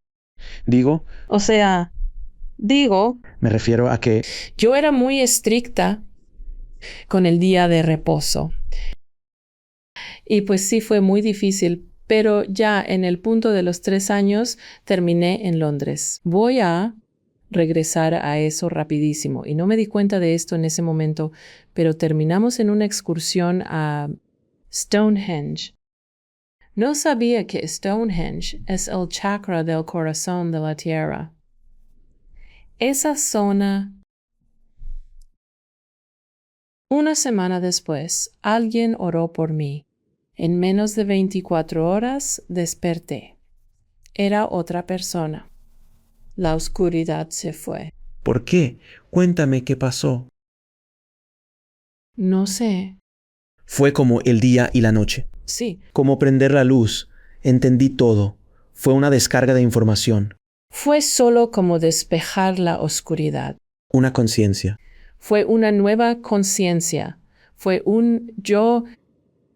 Digo, O sea, me refiero a que yo era muy estricta con el día de reposo. Y pues sí fue muy difícil, pero ya en el punto de los 3 años terminé en Londres. Voy a regresar a eso rapidísimo. Y no me di cuenta de esto en ese momento, pero terminamos en una excursión a Stonehenge. No sabía que Stonehenge es el chakra del corazón de la tierra. Esa zona. Una semana después, alguien oró por mí. En menos de 24 horas desperté. Era otra persona. La oscuridad se fue. ¿por qué? Cuéntame qué pasó. No sé. Fue como el día y la noche. Sí, Como prender la luz. Entendí todo. Fue una descarga de información. fue solo como despejar la oscuridad. Una conciencia. Fue una nueva conciencia. Fue un yo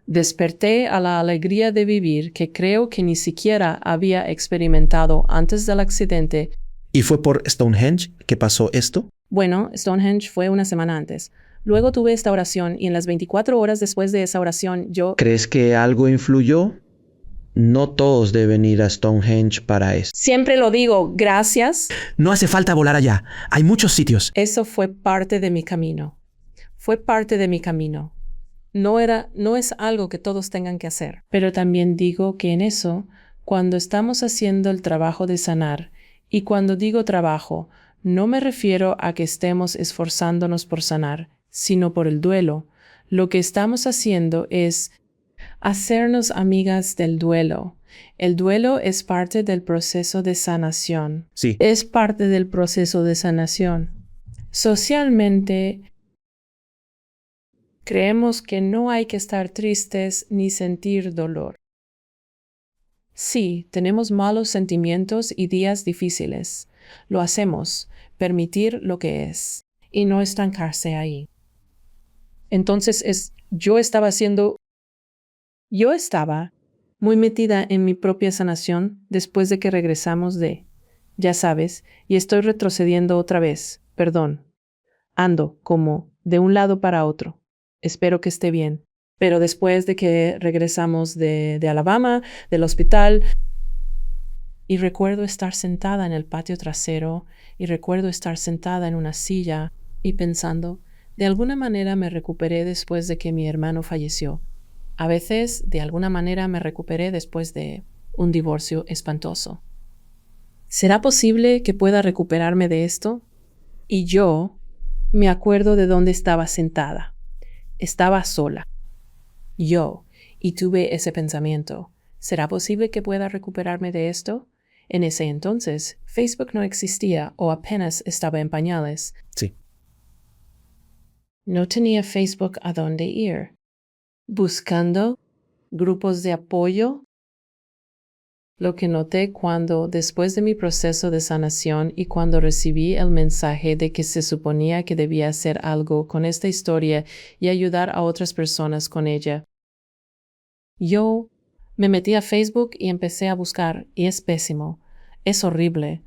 desperté a la alegría de vivir que creo que ni siquiera había experimentado antes del accidente. ¿Y fue por Stonehenge que pasó esto? Bueno, Stonehenge fue una semana antes. Luego tuve esta oración y en las 24 horas después de esa oración yo... ¿Crees que algo influyó? No todos deben ir a Stonehenge para esto. Siempre lo digo, gracias. No hace falta volar allá. Hay muchos sitios. Eso fue parte de mi camino. Fue parte de mi camino. No es algo que todos tengan que hacer. Pero también digo que en eso, cuando estamos haciendo el trabajo de sanar, y cuando digo trabajo, no me refiero a que estemos esforzándonos por sanar, sino por el duelo. Lo que estamos haciendo es hacernos amigas del duelo. El duelo es parte del proceso de sanación. Sí. Es parte del proceso de sanación. Socialmente, creemos que no hay que estar tristes ni sentir dolor. Sí, tenemos malos sentimientos y días difíciles. Lo hacemos, permitir lo que es, y no estancarse ahí. Entonces yo estaba muy metida en mi propia sanación después de que regresamos ya sabes, y estoy retrocediendo otra vez, perdón. Ando como de un lado para otro. Espero que esté bien. Pero después de que regresamos de Alabama, del hospital, y recuerdo estar sentada en el patio trasero, y recuerdo estar sentada en una silla y pensando, de alguna manera me recuperé después de que mi hermano falleció. A veces, de alguna manera me recuperé después de un divorcio espantoso. ¿Será posible que pueda recuperarme de esto? Y yo me acuerdo de dónde estaba sentada. Estaba sola. Y tuve ese pensamiento. ¿Será posible que pueda recuperarme de esto? En ese entonces, Facebook no existía o apenas estaba en pañales. Sí. No tenía Facebook a dónde ir. Buscando grupos de apoyo. Lo que noté después de mi proceso de sanación y cuando recibí el mensaje de que se suponía que debía hacer algo con esta historia y ayudar a otras personas con ella. Yo me metí a Facebook y empecé a buscar, y es pésimo, es horrible.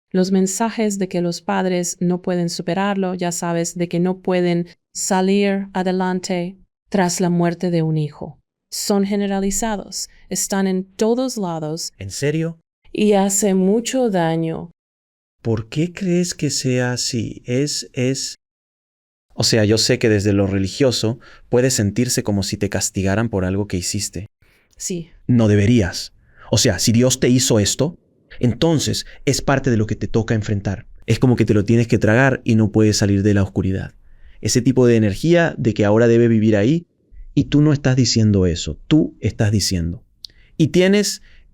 Los mensajes de que los padres no pueden superarlo, ya sabes, de que no pueden salir adelante tras la muerte de un hijo. Son generalizados, están en todos lados. ¿En serio? Y hace mucho daño. ¿Por qué crees que sea así? O sea, yo sé que desde lo religioso puedes sentirse como si te castigaran por algo que hiciste. Sí, No deberías. O sea, si Dios te hizo esto, entonces es parte de lo que te toca enfrentar. Es como que te lo tienes que tragar y no puedes salir de la oscuridad. Ese tipo de energía de que ahora debe vivir ahí, y tú no estás diciendo eso, tú estás diciendo. Y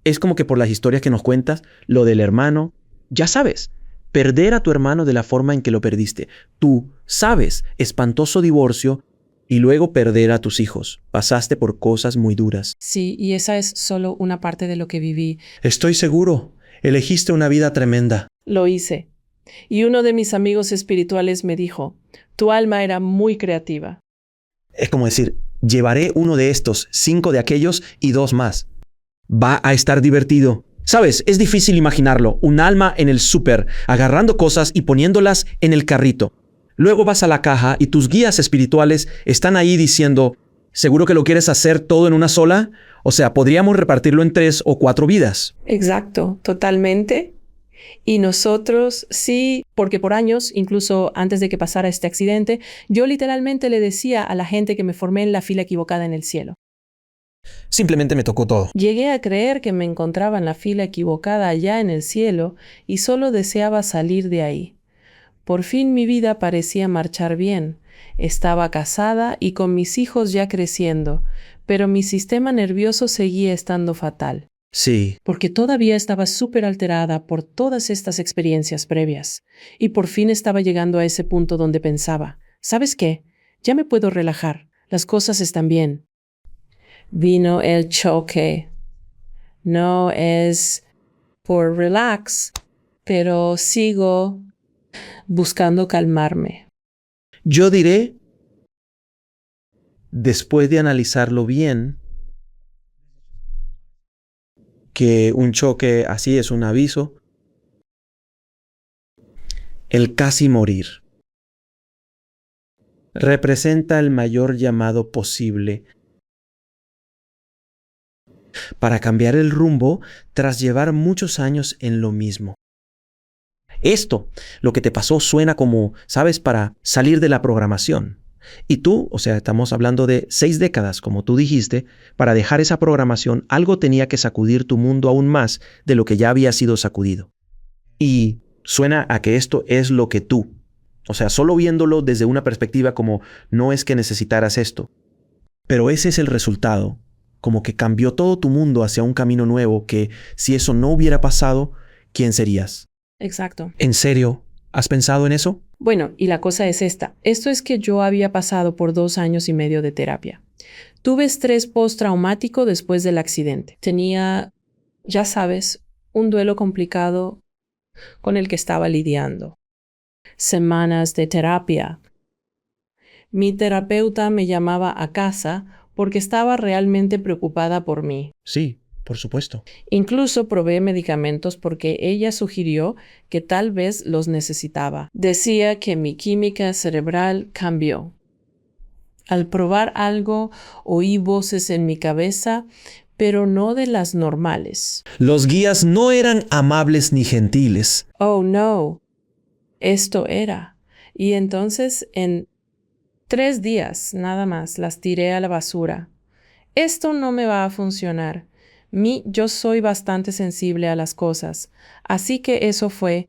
es como que por las historias que nos cuentas, lo del hermano, ya sabes, perder a tu hermano de la forma en que lo perdiste. Tú sabes, espantoso divorcio y luego perder a tus hijos. Pasaste por cosas muy duras. sí, y esa es solo una parte de lo que viví. Estoy seguro, elegiste una vida tremenda. Lo hice. Y uno de mis amigos espirituales me dijo, tu alma era muy creativa. Es como decir, llevaré uno de estos, 5 de aquellos y 2 más. Va a estar divertido. Sabes, es difícil imaginarlo, un alma en el súper, agarrando cosas y poniéndolas en el carrito. Luego vas a la caja y tus guías espirituales están ahí diciendo, ¿seguro que lo quieres hacer todo en una sola? O sea, podríamos repartirlo en 3 o 4 vidas. Exacto, totalmente. Y nosotros sí, porque por años, incluso antes de que pasara este accidente, yo literalmente le decía a la gente que me formé en la fila equivocada en el cielo. Simplemente me tocó todo. Llegué a creer que me encontraba en la fila equivocada allá en el cielo y solo deseaba salir de ahí. Por fin mi vida parecía marchar bien. Estaba casada y con mis hijos ya creciendo, pero mi sistema nervioso seguía estando fatal. Sí. Porque todavía estaba súper alterada por todas estas experiencias previas. Y por fin estaba llegando a ese punto donde pensaba, ¿sabes qué? Ya me puedo relajar, las cosas están bien. Vino el choque. No es por relax, pero sigo buscando calmarme. Yo diré, después de analizarlo bien, que un choque así es un aviso. El casi morir representa el mayor llamado posible para cambiar el rumbo tras llevar muchos años en lo mismo. Esto, lo que te pasó, suena como, ¿sabes?, para salir de la programación. Y tú, o sea, estamos hablando de 6 décadas, como tú dijiste, para dejar esa programación, algo tenía que sacudir tu mundo aún más de lo que ya había sido sacudido. Y suena a que esto es lo que tú, o sea, solo viéndolo desde una perspectiva como no es que necesitaras esto, pero ese es el resultado, como que cambió todo tu mundo hacia un camino nuevo que si eso no hubiera pasado, ¿quién serías? Exacto. ¿En serio? ¿Has pensado en eso? Bueno, y la cosa es esta. Esto es que yo había pasado por 2 años y medio de terapia. Tuve estrés postraumático después del accidente. Tenía, ya sabes, un duelo complicado con el que estaba lidiando. Semanas de terapia. Mi terapeuta me llamaba a casa porque estaba realmente preocupada por mí. Sí, por supuesto. Incluso probé medicamentos porque ella sugirió que tal vez los necesitaba. Decía que mi química cerebral cambió. Al probar algo, oí voces en mi cabeza, pero no de las normales. Los guías no eran amables ni gentiles. Oh, no. Esto era. Y entonces, en 3 días, nada más, las tiré a la basura. Esto no me va a funcionar. Yo soy bastante sensible a las cosas, así que eso fue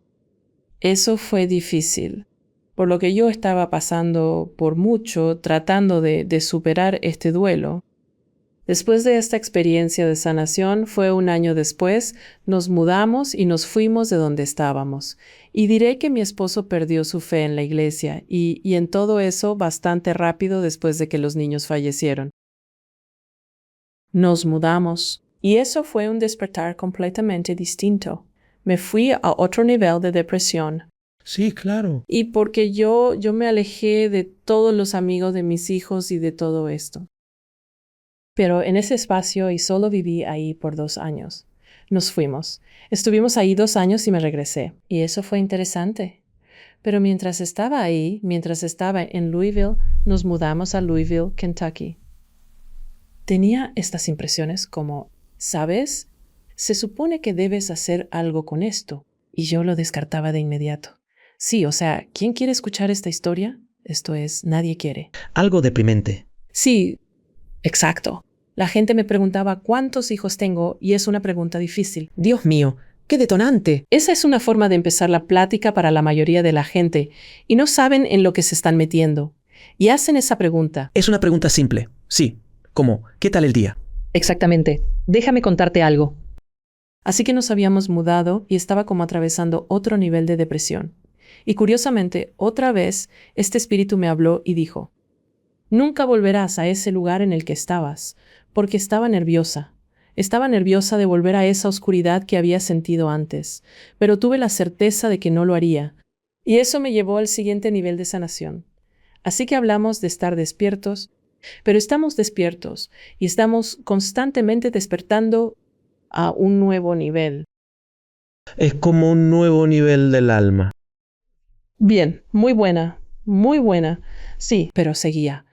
difícil. Por lo que yo estaba pasando por mucho, tratando de superar este duelo. Después de esta experiencia de sanación, fue 1 año después, nos mudamos y nos fuimos de donde estábamos. Y diré que mi esposo perdió su fe en la iglesia y en todo eso bastante rápido después de que los niños fallecieron. Nos mudamos y eso fue un despertar completamente distinto. Me fui a otro nivel de depresión. Sí, claro. Y porque yo me alejé de todos los amigos de mis hijos y de todo esto. Pero en ese espacio y solo viví ahí por 2 años. Nos fuimos. Estuvimos ahí 2 años y me regresé. Y eso fue interesante. Pero mientras estaba ahí, mientras estaba en Louisville, nos mudamos a Louisville, Kentucky. Tenía estas impresiones como, ¿sabes? Se supone que debes hacer algo con esto. Y yo lo descartaba de inmediato. Sí, o sea, ¿quién quiere escuchar esta historia? Esto es, nadie quiere. Algo deprimente. Sí, exacto. La gente me preguntaba cuántos hijos tengo y es una pregunta difícil. Dios mío, ¡qué detonante! Esa es una forma de empezar la plática para la mayoría de la gente y no saben en lo que se están metiendo. Y hacen esa pregunta. Es una pregunta simple. Sí. Como, ¿qué tal el día? Exactamente. Déjame contarte algo. Así que nos habíamos mudado y estaba como atravesando otro nivel de depresión. Y curiosamente, otra vez, este espíritu me habló y dijo, nunca volverás a ese lugar en el que estabas, porque estaba nerviosa. Estaba nerviosa de volver a esa oscuridad que había sentido antes, pero tuve la certeza de que no lo haría. Y eso me llevó al siguiente nivel de sanación. Así que hablamos de estar despiertos, pero estamos despiertos y estamos constantemente despertando a un nuevo nivel. Es como un nuevo nivel del alma. Bien, muy buena, muy buena. Sí, pero seguía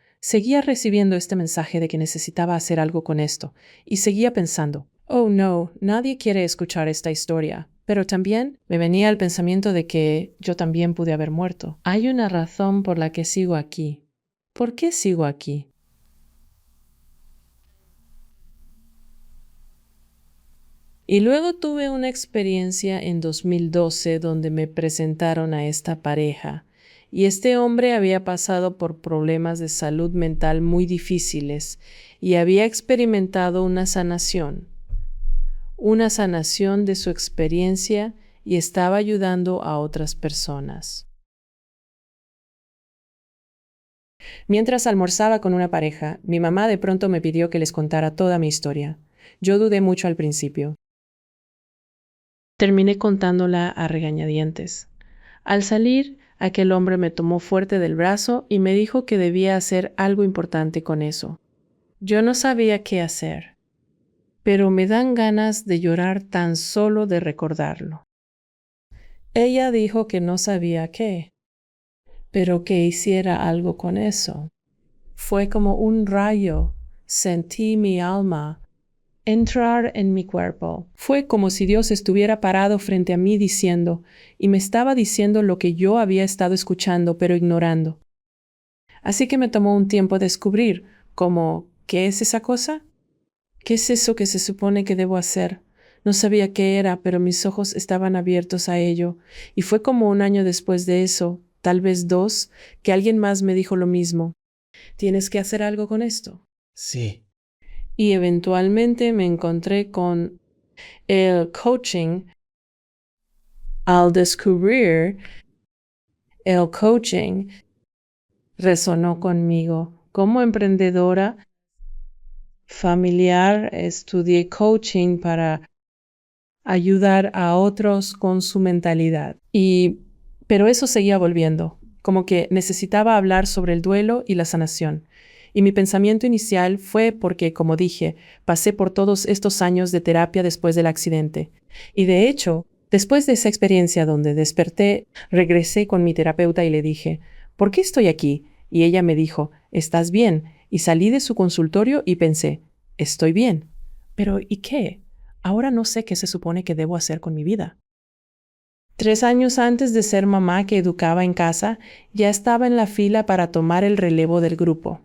recibiendo este mensaje de que necesitaba hacer algo con esto, y seguía pensando, oh no, nadie quiere escuchar esta historia. Pero también me venía el pensamiento de que yo también pude haber muerto. Hay una razón por la que sigo aquí. ¿Por qué sigo aquí? Y luego tuve una experiencia en 2012 donde me presentaron a esta pareja. Y este hombre había pasado por problemas de salud mental muy difíciles y había experimentado una sanación de su experiencia y estaba ayudando a otras personas. Mientras almorzaba con una pareja, mi mamá de pronto me pidió que les contara toda mi historia. Yo dudé mucho al principio. Terminé contándola a regañadientes. Al salir, aquel hombre me tomó fuerte del brazo y me dijo que debía hacer algo importante con eso. Yo no sabía qué hacer, pero me dan ganas de llorar tan solo de recordarlo. Ella dijo que no sabía qué, pero que hiciera algo con eso. Fue como un rayo. Sentí mi alma entrar en mi cuerpo. Fue como si Dios estuviera parado frente a mí diciendo, y me estaba diciendo lo que yo había estado escuchando pero ignorando. Así que me tomó un tiempo descubrir, como, ¿qué es esa cosa? ¿Qué es eso que se supone que debo hacer? No sabía qué era, pero mis ojos estaban abiertos a ello, y fue como un año después de eso, tal vez 2, que alguien más me dijo lo mismo. ¿Tienes que hacer algo con esto? Sí. Y eventualmente me encontré con el coaching. Al descubrir el coaching, resonó conmigo. Como emprendedora familiar, estudié coaching para ayudar a otros con su mentalidad. Pero eso seguía volviendo, como que necesitaba hablar sobre el duelo y la sanación. Y mi pensamiento inicial fue porque, como dije, pasé por todos estos años de terapia después del accidente. Y de hecho, después de esa experiencia donde desperté, regresé con mi terapeuta y le dije, ¿por qué estoy aquí? Y ella me dijo, ¿estás bien? Y salí de su consultorio y pensé, estoy bien. Pero ¿y qué? Ahora no sé qué se supone que debo hacer con mi vida. 3 años antes de ser mamá que educaba en casa, ya estaba en la fila para tomar el relevo del grupo.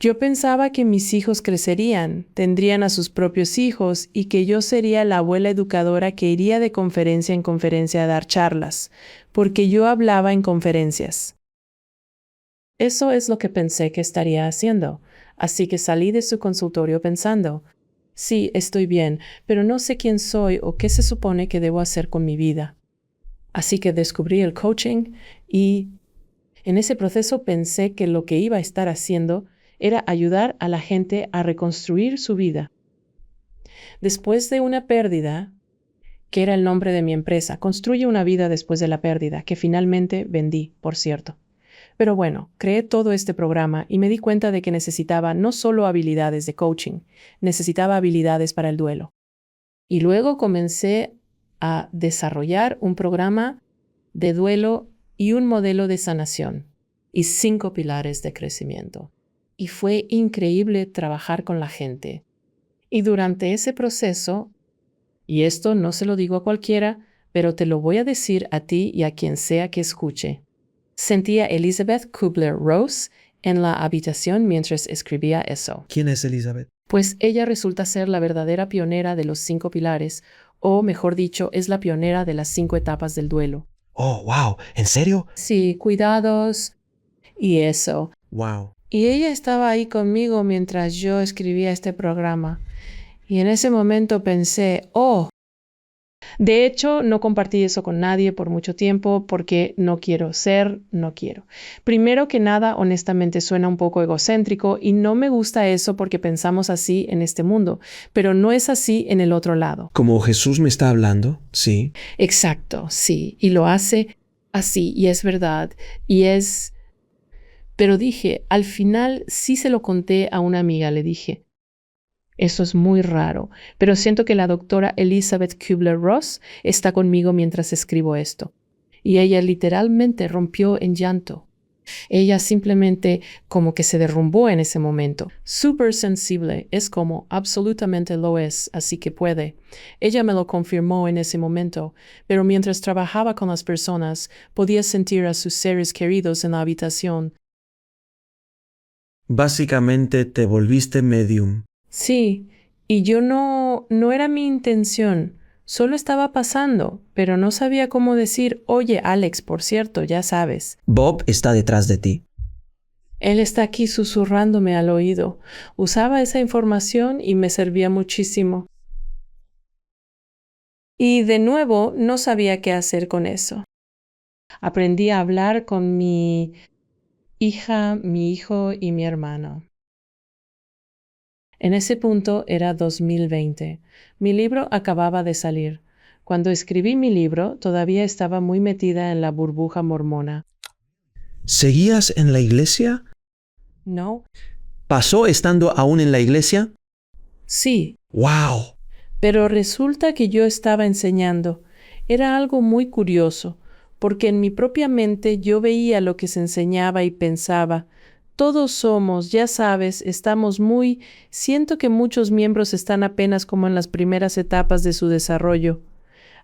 Yo pensaba que mis hijos crecerían, tendrían a sus propios hijos y que yo sería la abuela educadora que iría de conferencia en conferencia a dar charlas, porque yo hablaba en conferencias. Eso es lo que pensé que estaría haciendo, así que salí de su consultorio pensando, sí, estoy bien, pero no sé quién soy o qué se supone que debo hacer con mi vida. Así que descubrí el coaching y en ese proceso pensé que lo que iba a estar haciendo era ayudar a la gente a reconstruir su vida. Después de una pérdida, que era el nombre de mi empresa, Construye una vida después de la pérdida, que finalmente vendí, por cierto. Pero bueno, creé todo este programa y me di cuenta de que necesitaba no solo habilidades de coaching, necesitaba habilidades para el duelo. Y luego comencé a desarrollar un programa de duelo y un modelo de sanación y 5 pilares de crecimiento. Y fue increíble trabajar con la gente. Y durante ese proceso, y esto no se lo digo a cualquiera, pero te lo voy a decir a ti y a quien sea que escuche. Sentía Elizabeth Kubler-Ross en la habitación mientras escribía eso. ¿Quién es Elizabeth? Pues ella resulta ser la verdadera pionera de los 5 pilares, o mejor dicho, es la pionera de las 5 etapas del duelo. Oh, wow. ¿En serio? Sí, cuidados y eso. Wow. Y ella estaba ahí conmigo mientras yo escribía este programa. Y en ese momento pensé, oh, de hecho, no compartí eso con nadie por mucho tiempo porque no quiero. Primero que nada, honestamente suena un poco egocéntrico y no me gusta eso porque pensamos así en este mundo, pero no es así en el otro lado. Como Jesús me está hablando, sí. Exacto, sí, y lo hace así, y es verdad, y es... Pero dije, al final sí se lo conté a una amiga, le dije, eso es muy raro, pero siento que la doctora Elizabeth Kubler-Ross está conmigo mientras escribo esto. Y ella literalmente rompió en llanto. Ella simplemente como que se derrumbó en ese momento. Súper sensible, es como absolutamente lo es, así que puede. Ella me lo confirmó en ese momento, pero mientras trabajaba con las personas, podía sentir a sus seres queridos en la habitación. Básicamente te volviste medium. Sí, y yo no era mi intención, solo estaba pasando, pero no sabía cómo decir, oye, Alex, por cierto, ya sabes. Bob está detrás de ti. Él está aquí susurrándome al oído. Usaba esa información y me servía muchísimo. Y de nuevo, no sabía qué hacer con eso. Aprendí a hablar con mi hija, mi hijo y mi hermano. En ese punto era 2020. Mi libro acababa de salir. Cuando escribí mi libro, todavía estaba muy metida en la burbuja mormona. ¿Seguías en la iglesia? ¿No? ¿Pasó estando aún en la iglesia? Sí, ¡Wow! pero resulta que yo estaba enseñando. Era algo muy curioso, porque en mi propia mente yo veía lo que se enseñaba y pensaba, todos somos, ya sabes, siento que muchos miembros están apenas como en las primeras etapas de su desarrollo.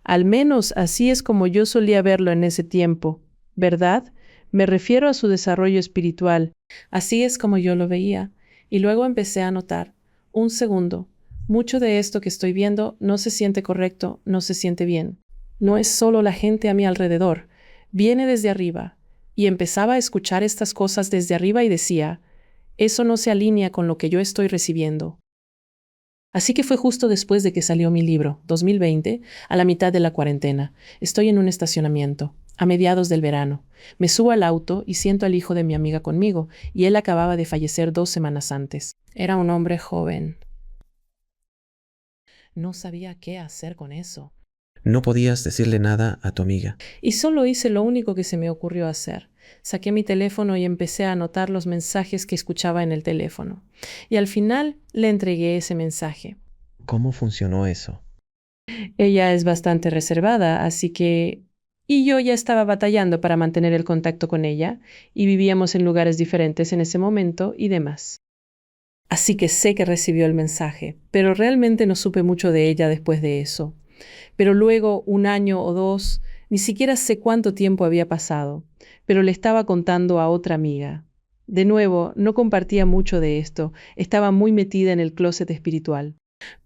Al menos así es como yo solía verlo en ese tiempo, ¿verdad? Me refiero a su desarrollo espiritual. Así es como yo lo veía. Y luego empecé a notar, un segundo, mucho de esto que estoy viendo no se siente correcto, no se siente bien. No es solo la gente a mi alrededor, viene desde arriba. Y empezaba a escuchar estas cosas desde arriba y decía, eso no se alinea con lo que yo estoy recibiendo. Así que fue justo después de que salió mi libro, 2020, a la mitad de la cuarentena. Estoy en un estacionamiento, a mediados del verano. Me subo al auto y siento al hijo de mi amiga conmigo, y él acababa de fallecer 2 semanas antes. Era un hombre joven. No sabía qué hacer con eso. No podías decirle nada a tu amiga. Y solo hice lo único que se me ocurrió hacer. Saqué mi teléfono y empecé a anotar los mensajes que escuchaba en el teléfono. Y al final le entregué ese mensaje. ¿Cómo funcionó eso? Ella es bastante reservada, así que... Y yo ya estaba batallando para mantener el contacto con ella, y vivíamos en lugares diferentes en ese momento y demás. Así que sé que recibió el mensaje, pero realmente no supe mucho de ella después de eso. Pero luego, 1 año o 2, ni siquiera sé cuánto tiempo había pasado, pero le estaba contando a otra amiga. De nuevo, no compartía mucho de esto, estaba muy metida en el closet espiritual.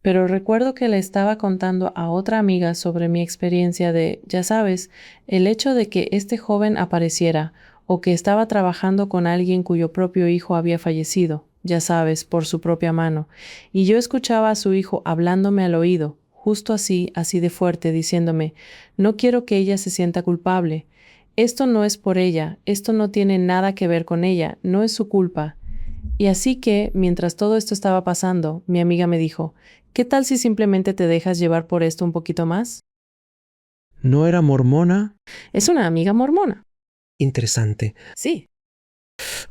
Pero recuerdo que le estaba contando a otra amiga sobre mi experiencia de, ya sabes, el hecho de que este joven apareciera o que estaba trabajando con alguien cuyo propio hijo había fallecido, ya sabes, por su propia mano. Y yo escuchaba a su hijo hablándome al oído, justo así de fuerte, diciéndome, no quiero que ella se sienta culpable. Esto no es por ella, esto no tiene nada que ver con ella, no es su culpa. Y así que, mientras todo esto estaba pasando, mi amiga me dijo, ¿qué tal si simplemente te dejas llevar por esto un poquito más? ¿No era mormona? Es una amiga mormona. Interesante. Sí.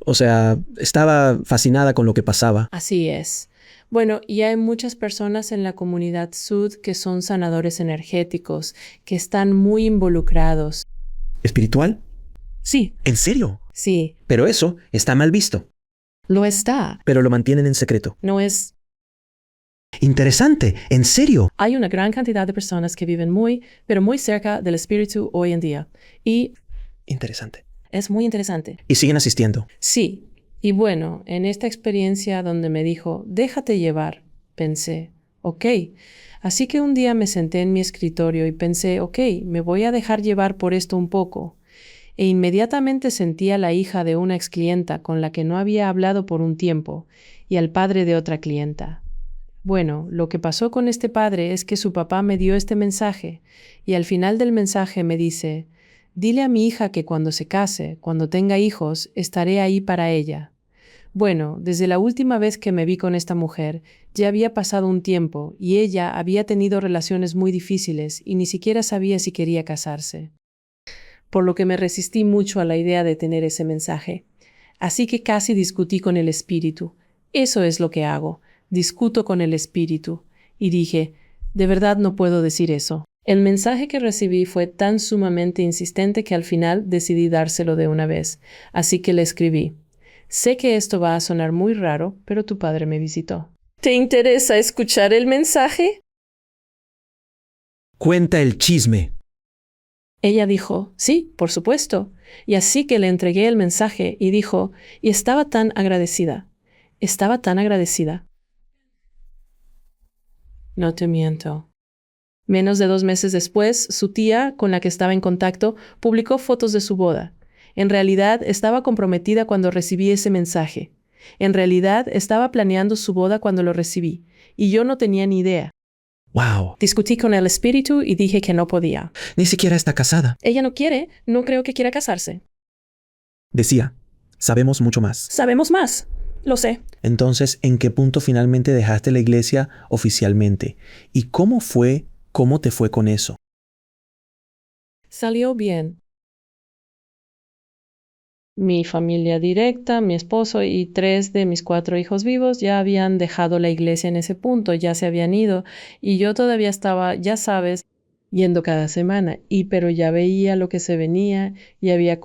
O sea, estaba fascinada con lo que pasaba. Así es. Bueno, y hay muchas personas en la comunidad Sud que son sanadores energéticos, que están muy involucrados. ¿Espiritual? Sí. ¿En serio? Sí. Pero eso está mal visto. Lo está. Pero lo mantienen en secreto. No es Interesante, ¿en serio? Hay una gran cantidad de personas que viven muy, pero muy cerca del espíritu hoy en día. Y Interesante. es muy interesante. ¿Y siguen asistiendo? Sí. Y bueno, en esta experiencia donde me dijo, déjate llevar, pensé, ok. Así que un día me senté en mi escritorio y pensé, ok, me voy a dejar llevar por esto un poco. E inmediatamente sentí a la hija de una ex clienta con la que no había hablado por un tiempo y al padre de otra clienta. Bueno, lo que pasó con este padre es que su papá me dio este mensaje y al final del mensaje me dice, dile a mi hija que cuando se case, cuando tenga hijos, estaré ahí para ella. Bueno, desde la última vez que me vi con esta mujer, ya había pasado un tiempo y ella había tenido relaciones muy difíciles y ni siquiera sabía si quería casarse. Por lo que me resistí mucho a la idea de tener ese mensaje. Así que casi discutí con el espíritu. Eso es lo que hago. Discuto con el espíritu. Y dije, de verdad no puedo decir eso. El mensaje que recibí fue tan sumamente insistente que al final decidí dárselo de una vez. Así que le escribí. Sé que esto va a sonar muy raro, pero tu padre me visitó. ¿Te interesa escuchar el mensaje? Cuenta el chisme. Ella dijo, sí, por supuesto. Y así que le entregué el mensaje y dijo, y estaba tan agradecida. Estaba tan agradecida. No te miento. Menos de 2 meses después, su tía, con la que estaba en contacto, publicó fotos de su boda. En realidad, estaba comprometida cuando recibí ese mensaje. En realidad, estaba planeando su boda cuando lo recibí, y yo no tenía ni idea. ¡Wow! Discutí con el espíritu y dije que no podía. Ni siquiera está casada. Ella no quiere, no creo que quiera casarse. Decía, sabemos mucho más. Sabemos más. Lo sé. Entonces, ¿en qué punto finalmente dejaste la iglesia oficialmente? ¿Y cómo te fue con eso? Salió bien. Mi familia directa, mi esposo y 3 de mis 4 hijos vivos ya habían dejado la iglesia en ese punto, ya se habían ido y yo todavía estaba, ya sabes, yendo cada semana, pero ya veía lo que se venía y había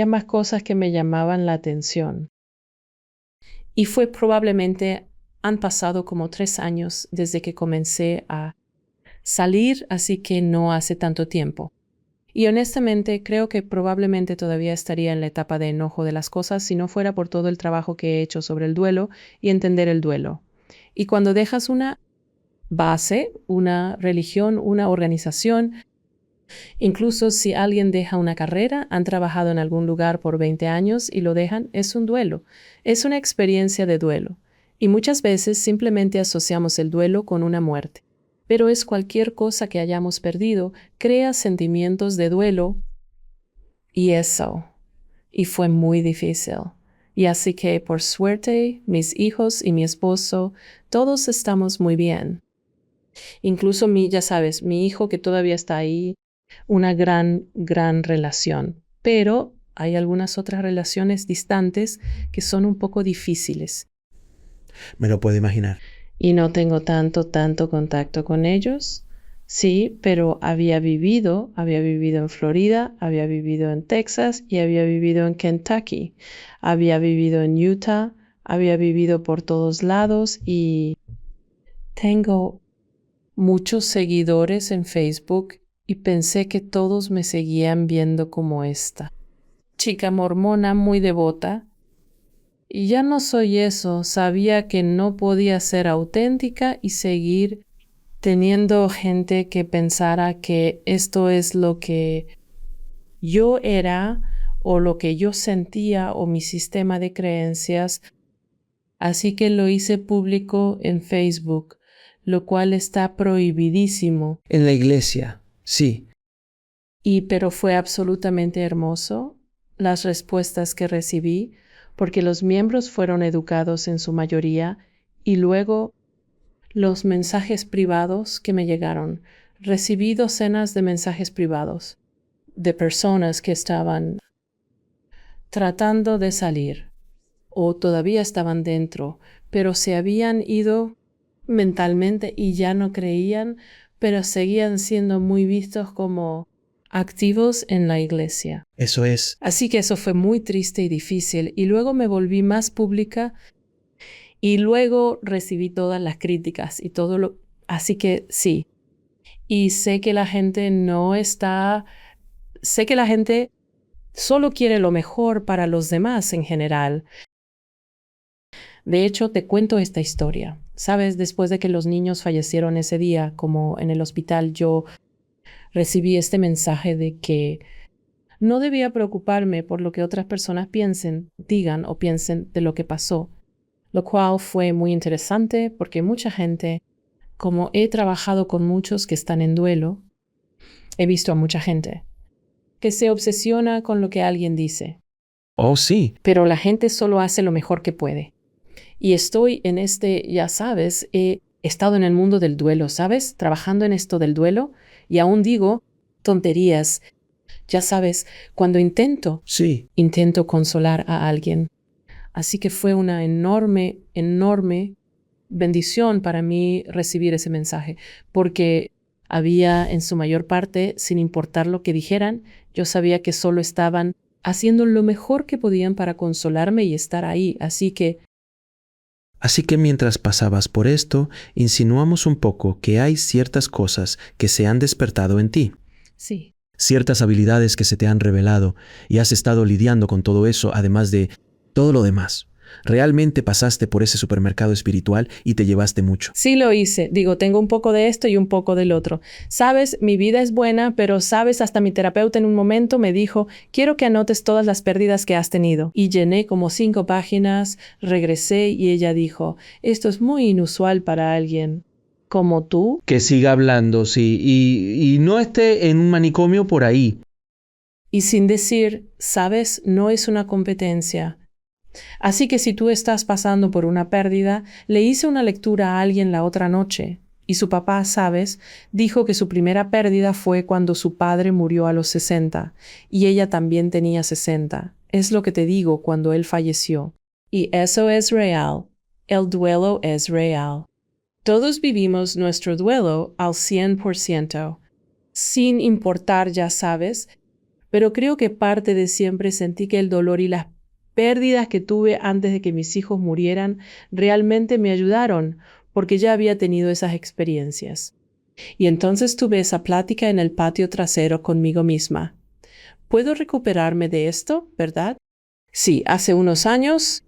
más cosas que me llamaban la atención. Y fue probablemente, han pasado como 3 años desde que comencé a salir, así que no hace tanto tiempo. Y honestamente creo que probablemente todavía estaría en la etapa de enojo de las cosas si no fuera por todo el trabajo que he hecho sobre el duelo y entender el duelo. Y cuando dejas una base, una religión, una organización, incluso si alguien deja una carrera, han trabajado en algún lugar por 20 años y lo dejan, es un duelo, es una experiencia de duelo. Y muchas veces simplemente asociamos el duelo con una muerte. Pero es cualquier cosa que hayamos perdido, crea sentimientos de duelo y eso. Y fue muy difícil. Y así que, por suerte, mis hijos y mi esposo, todos estamos muy bien. Incluso ya sabes, mi hijo que todavía está ahí, una gran relación. Pero hay algunas otras relaciones distantes que son un poco difíciles. Me lo puedo imaginar. Y no tengo tanto contacto con ellos. Sí, pero había vivido en Florida, había vivido en Texas y había vivido en Kentucky. Había vivido en Utah, había vivido por todos lados y tengo muchos seguidores en Facebook y pensé que todos me seguían viendo como esta chica mormona muy devota. Y ya no soy eso, sabía que no podía ser auténtica y seguir teniendo gente que pensara que esto es lo que yo era o lo que yo sentía o mi sistema de creencias. Así que lo hice público en Facebook, lo cual está prohibidísimo. En la iglesia, sí. Pero fue absolutamente hermoso las respuestas que recibí, porque los miembros fueron educados en su mayoría y luego los mensajes privados que me llegaron. Recibí docenas de mensajes privados de personas que estaban tratando de salir o todavía estaban dentro, pero se habían ido mentalmente y ya no creían, pero seguían siendo muy vistos como activos en la iglesia. Eso es. Así que eso fue muy triste y difícil. Y luego me volví más pública Y luego recibí todas las críticas y todo lo... Así que sí. Y sé que la gente no está... Sé que la gente solo quiere lo mejor para los demás en general. De hecho, te cuento esta historia. Sabes, después de que los niños fallecieron ese día, como en el hospital, yo recibí este mensaje de que no debía preocuparme por lo que otras personas piensen, digan o piensen de lo que pasó, lo cual fue muy interesante porque mucha gente, como he trabajado con muchos que están en duelo, he visto a mucha gente que se obsesiona con lo que alguien dice, Oh, sí. pero la gente solo hace lo mejor que puede. Y estoy en ya sabes, he estado en el mundo del duelo, ¿sabes? Trabajando en esto del duelo y aún digo tonterías. Ya sabes, cuando intento consolar a alguien. Así que fue una enorme, enorme bendición para mí recibir ese mensaje, porque había en su mayor parte, sin importar lo que dijeran, yo sabía que solo estaban haciendo lo mejor que podían para consolarme y estar ahí. Así que mientras pasabas por esto, insinuamos un poco que hay ciertas cosas que se han despertado en ti. sí. Ciertas habilidades que se te han revelado y has estado lidiando con todo eso, además de todo lo demás. Realmente pasaste por ese supermercado espiritual y te llevaste mucho. Sí lo hice. Digo, tengo un poco de esto y un poco del otro. Sabes, mi vida es buena, pero sabes, hasta mi terapeuta en un momento me dijo, quiero que anotes todas las pérdidas que has tenido. Y llené como 5 páginas, regresé y ella dijo, esto es muy inusual para alguien como tú. Que siga hablando, sí, y no esté en un manicomio por ahí. Y sin decir, sabes, no es una competencia. Así que si tú estás pasando por una pérdida, le hice una lectura a alguien la otra noche, y su papá, sabes, dijo que su primera pérdida fue cuando su padre murió a los 60, y ella también tenía 60. Es lo que te digo cuando él falleció. Y eso es real. El duelo es real. Todos vivimos nuestro duelo al 100%, sin importar, ya sabes, pero creo que parte de siempre sentí que el dolor y las pérdidas que tuve antes de que mis hijos murieran realmente me ayudaron, porque ya había tenido esas experiencias. Y entonces tuve esa plática en el patio trasero conmigo misma. ¿Puedo recuperarme de esto, verdad? Sí, hace unos años,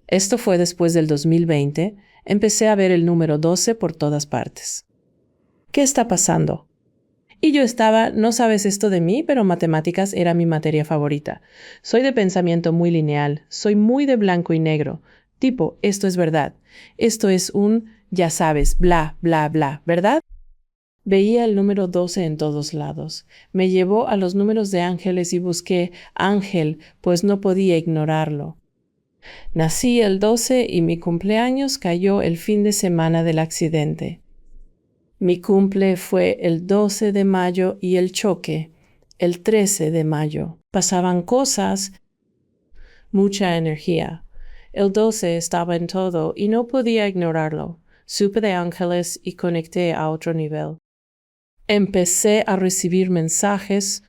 esto fue después del 2020, empecé a ver el número 12 por todas partes. ¿Qué está pasando? Y yo estaba, no sabes esto de mí, pero matemáticas era mi materia favorita. Soy de pensamiento muy lineal, soy muy de blanco y negro. Tipo, esto es verdad. Esto es ya sabes, bla, bla, bla, ¿verdad? Veía el número 12 en todos lados. Me llevó a los números de ángeles y busqué ángel, pues no podía ignorarlo. Nací el 12 y mi cumpleaños cayó el fin de semana del accidente. Mi cumple fue el 12 de mayo y el choque, el 13 de mayo. Pasaban cosas, mucha energía. El 12 estaba en todo y no podía ignorarlo. Supe de ángeles y conecté a otro nivel. Empecé a recibir mensajes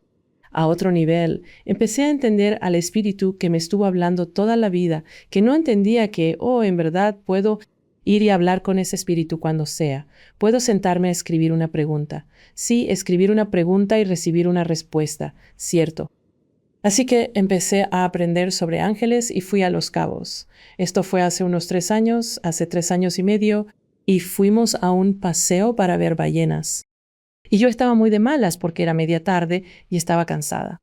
a otro nivel. Empecé a entender al espíritu que me estuvo hablando toda la vida, que no entendía que, en verdad puedo ir y hablar con ese espíritu cuando sea. Puedo sentarme a escribir una pregunta. Sí, escribir una pregunta y recibir una respuesta. Cierto. Así que empecé a aprender sobre ángeles y fui a Los Cabos. Esto fue hace unos 3 años, hace 3 años y medio, y fuimos a un paseo para ver ballenas. Y yo estaba muy de malas porque era media tarde y estaba cansada.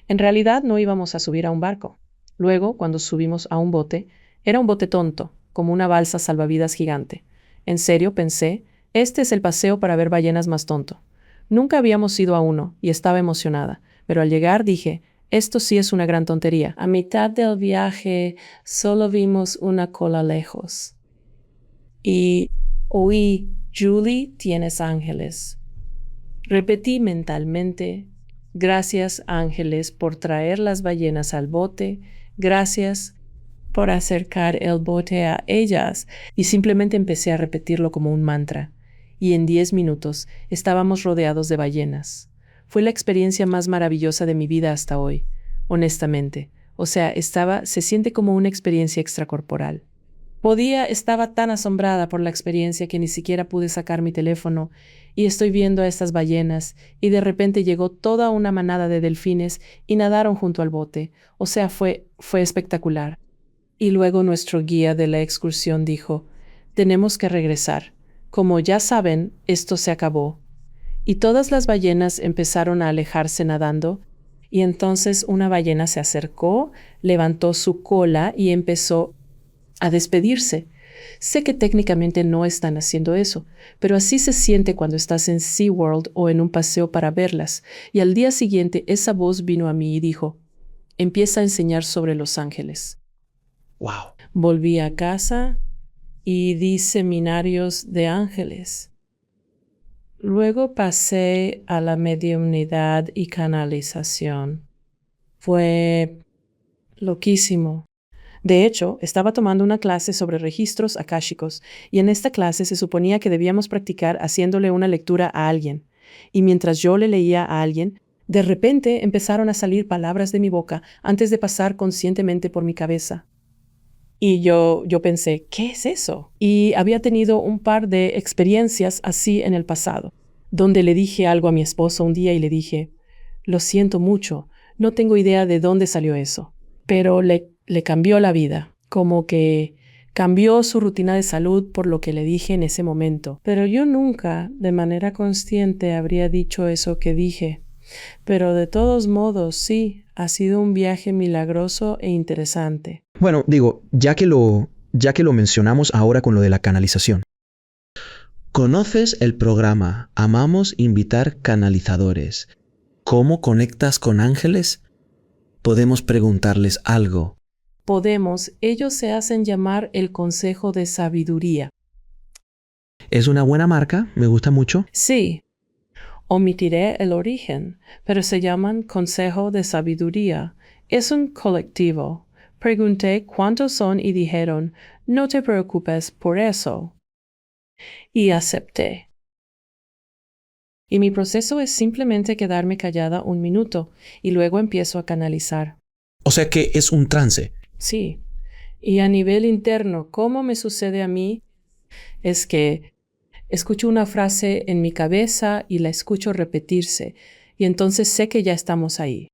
En realidad no íbamos a subir a un barco. Luego, cuando subimos a un bote, era un bote tonto, como una balsa salvavidas gigante. En serio, pensé, este es el paseo para ver ballenas más tonto. Nunca habíamos ido a uno y estaba emocionada, pero al llegar dije, esto sí es una gran tontería. A mitad del viaje solo vimos una cola lejos. Y oí, Julie, tienes ángeles. Repetí mentalmente, gracias ángeles por traer las ballenas al bote, gracias por acercar el bote a ellas, y simplemente empecé a repetirlo como un mantra. Y en 10 minutos estábamos rodeados de ballenas. Fue la experiencia más maravillosa de mi vida hasta hoy, honestamente. O sea, se siente como una experiencia extracorporal. Estaba tan asombrada por la experiencia que ni siquiera pude sacar mi teléfono y estoy viendo a estas ballenas y de repente llegó toda una manada de delfines y nadaron junto al bote. O sea, fue espectacular. Y luego nuestro guía de la excursión dijo, tenemos que regresar. Como ya saben, esto se acabó. Y todas las ballenas empezaron a alejarse nadando y entonces una ballena se acercó, levantó su cola y empezó a despedirse. Sé que técnicamente no están haciendo eso, pero así se siente cuando estás en SeaWorld o en un paseo para verlas. Y al día siguiente esa voz vino a mí y dijo, empieza a enseñar sobre los ángeles. Wow. Volví a casa y di seminarios de ángeles. Luego pasé a la mediumnidad y canalización. Fue loquísimo. De hecho, estaba tomando una clase sobre registros akáshicos y en esta clase se suponía que debíamos practicar haciéndole una lectura a alguien. Y mientras yo le leía a alguien, de repente empezaron a salir palabras de mi boca antes de pasar conscientemente por mi cabeza. Y yo pensé, ¿qué es eso? Y había tenido un par de experiencias así en el pasado, donde le dije algo a mi esposo un día y le dije, lo siento mucho, no tengo idea de dónde salió eso. Pero le cambió la vida, como que cambió su rutina de salud por lo que le dije en ese momento. Pero yo nunca, de manera consciente, habría dicho eso que dije. Pero de todos modos, sí, ha sido un viaje milagroso e interesante. Bueno, digo, ya que lo mencionamos ahora con lo de la canalización. ¿Conoces el programa Amamos Invitar Canalizadores? ¿Cómo conectas con ángeles? Podemos preguntarles algo. Ellos se hacen llamar el Consejo de Sabiduría. ¿Es una buena marca? Me gusta mucho. Sí. Omitiré el origen, pero se llaman Consejo de Sabiduría. Es un colectivo. Pregunté cuántos son y dijeron, no te preocupes por eso. Y acepté. Y mi proceso es simplemente quedarme callada un minuto y luego empiezo a canalizar. O sea que es un trance. Sí. Y a nivel interno, ¿cómo me sucede a mí? Es que escucho una frase en mi cabeza y la escucho repetirse, y entonces sé que ya estamos ahí.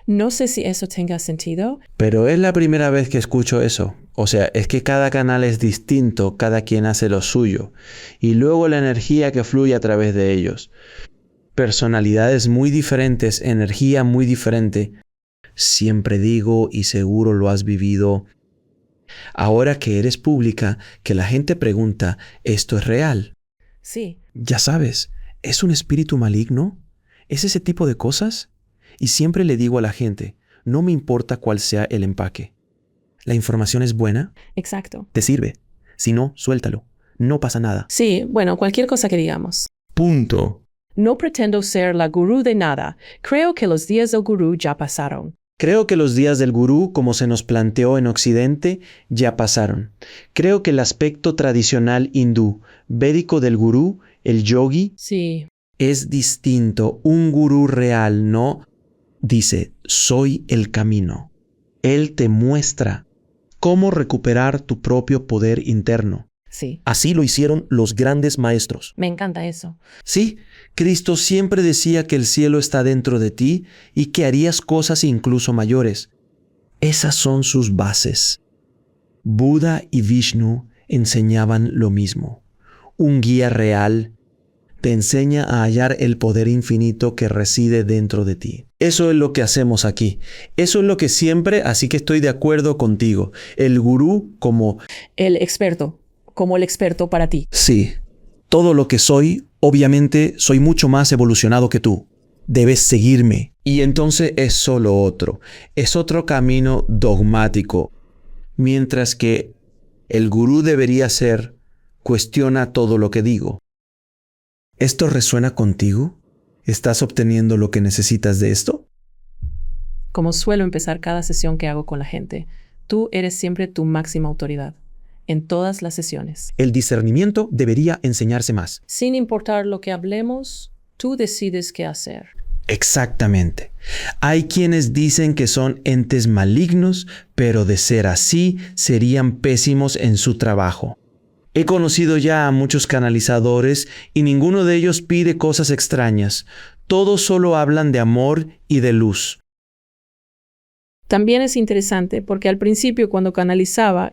No sé si eso tenga sentido. Pero es la primera vez que escucho eso. O sea, es que cada canal es distinto, cada quien hace lo suyo. Y luego la energía que fluye a través de ellos. Personalidades muy diferentes, energía muy diferente. Siempre digo, y seguro lo has vivido, ahora que eres pública, que la gente pregunta, ¿esto es real? Sí. Ya sabes, ¿es un espíritu maligno? ¿Es ese tipo de cosas? Y siempre le digo a la gente, no me importa cuál sea el empaque. ¿La información es buena? Exacto. Te sirve. Si no, suéltalo. No pasa nada. Sí, bueno, cualquier cosa que digamos. Punto. No pretendo ser la gurú de nada. Creo que los días del gurú ya pasaron. Creo que los días del gurú, como se nos planteó en Occidente, ya pasaron. Creo que el aspecto tradicional hindú, védico del gurú, el yogi, Sí. es distinto. Un gurú real no dice, soy el camino. Él te muestra cómo recuperar tu propio poder interno. Sí. Así lo hicieron los grandes maestros. Me encanta eso. Sí, Cristo siempre decía que el cielo está dentro de ti y que harías cosas incluso mayores. Esas son sus bases. Buda y Vishnu enseñaban lo mismo. Un guía real te enseña a hallar el poder infinito que reside dentro de ti. Eso es lo que hacemos aquí. Eso es lo que siempre, así que estoy de acuerdo contigo. El gurú como el experto para ti. sí, todo lo que soy, obviamente soy mucho más evolucionado que tú. Debes seguirme. Y entonces es solo otro. Es otro camino dogmático. Mientras que el gurú debería ser, cuestiona todo lo que digo. ¿Esto resuena contigo? ¿Estás obteniendo lo que necesitas de esto? Como suelo empezar cada sesión que hago con la gente, tú eres siempre tu máxima autoridad. En todas las sesiones. El discernimiento debería enseñarse más. Sin importar lo que hablemos, tú decides qué hacer. Exactamente. Hay quienes dicen que son entes malignos, pero de ser así, serían pésimos en su trabajo. He conocido ya a muchos canalizadores y ninguno de ellos pide cosas extrañas. Todos solo hablan de amor y de luz. También es interesante porque al principio cuando canalizaba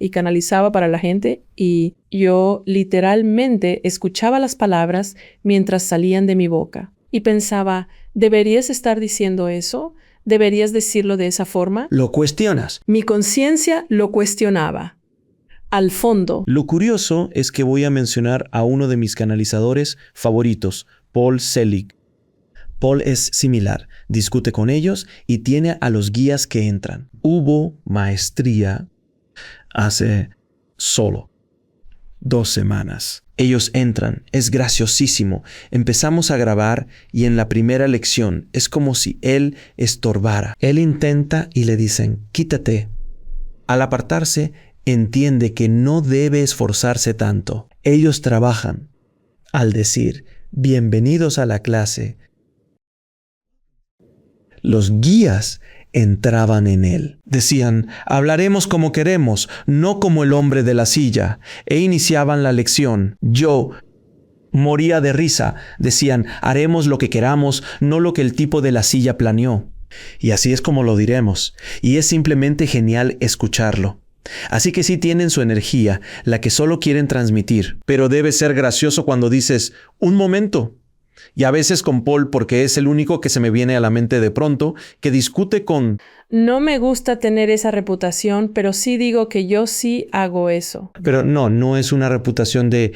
para la gente y yo literalmente escuchaba las palabras mientras salían de mi boca y pensaba, ¿deberías estar diciendo eso? ¿Deberías decirlo de esa forma? Lo cuestionas. Mi conciencia lo cuestionaba. Al fondo. Lo curioso es que voy a mencionar a uno de mis canalizadores favoritos, Paul Selig. Paul es similar, discute con ellos y tiene a los guías que entran. Hubo maestría hace solo 2 semanas. Ellos entran, es graciosísimo. Empezamos a grabar y en la primera lección es como si él estorbara. Él intenta y le dicen, quítate. Al apartarse, entiende que no debe esforzarse tanto. Ellos trabajan. Al decir, bienvenidos a la clase, los guías entraban en él. Decían, hablaremos como queremos, no como el hombre de la silla. E iniciaban la lección. Yo moría de risa. Decían, haremos lo que queramos, no lo que el tipo de la silla planeó. Y así es como lo diremos. Y es simplemente genial escucharlo. Así que sí tienen su energía, la que solo quieren transmitir. Pero debe ser gracioso cuando dices, un momento. Y a veces con Paul, porque es el único que se me viene a la mente de pronto, que discute con... No me gusta tener esa reputación, pero sí digo que yo sí hago eso. Pero no es una reputación de...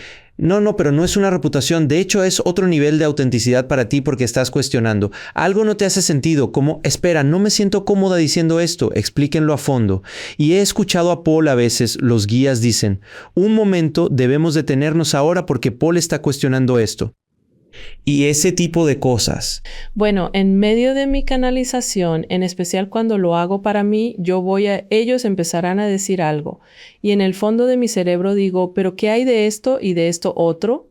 pero no es una reputación. De hecho, es otro nivel de autenticidad para ti porque estás cuestionando. Algo no te hace sentido, como, espera, no me siento cómoda diciendo esto, explíquenlo a fondo. Y he escuchado a Paul a veces, los guías dicen, un momento, debemos detenernos ahora porque Paul está cuestionando esto. Y ese tipo de cosas. Bueno, en medio de mi canalización, en especial cuando lo hago para mí, ellos empezarán a decir algo. Y en el fondo de mi cerebro digo, ¿pero qué hay de esto y de esto otro?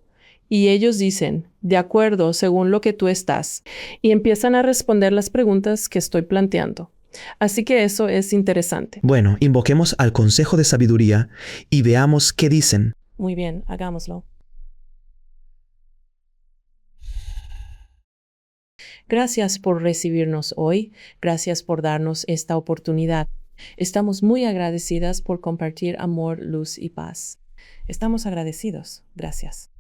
Y ellos dicen, de acuerdo, según lo que tú estás. Y empiezan a responder las preguntas que estoy planteando. Así que eso es interesante. Bueno, invoquemos al consejo de sabiduría y veamos qué dicen. Muy bien, hagámoslo. Gracias por recibirnos hoy. Gracias por darnos esta oportunidad. Estamos muy agradecidas por compartir amor, luz y paz. Estamos agradecidos. Gracias.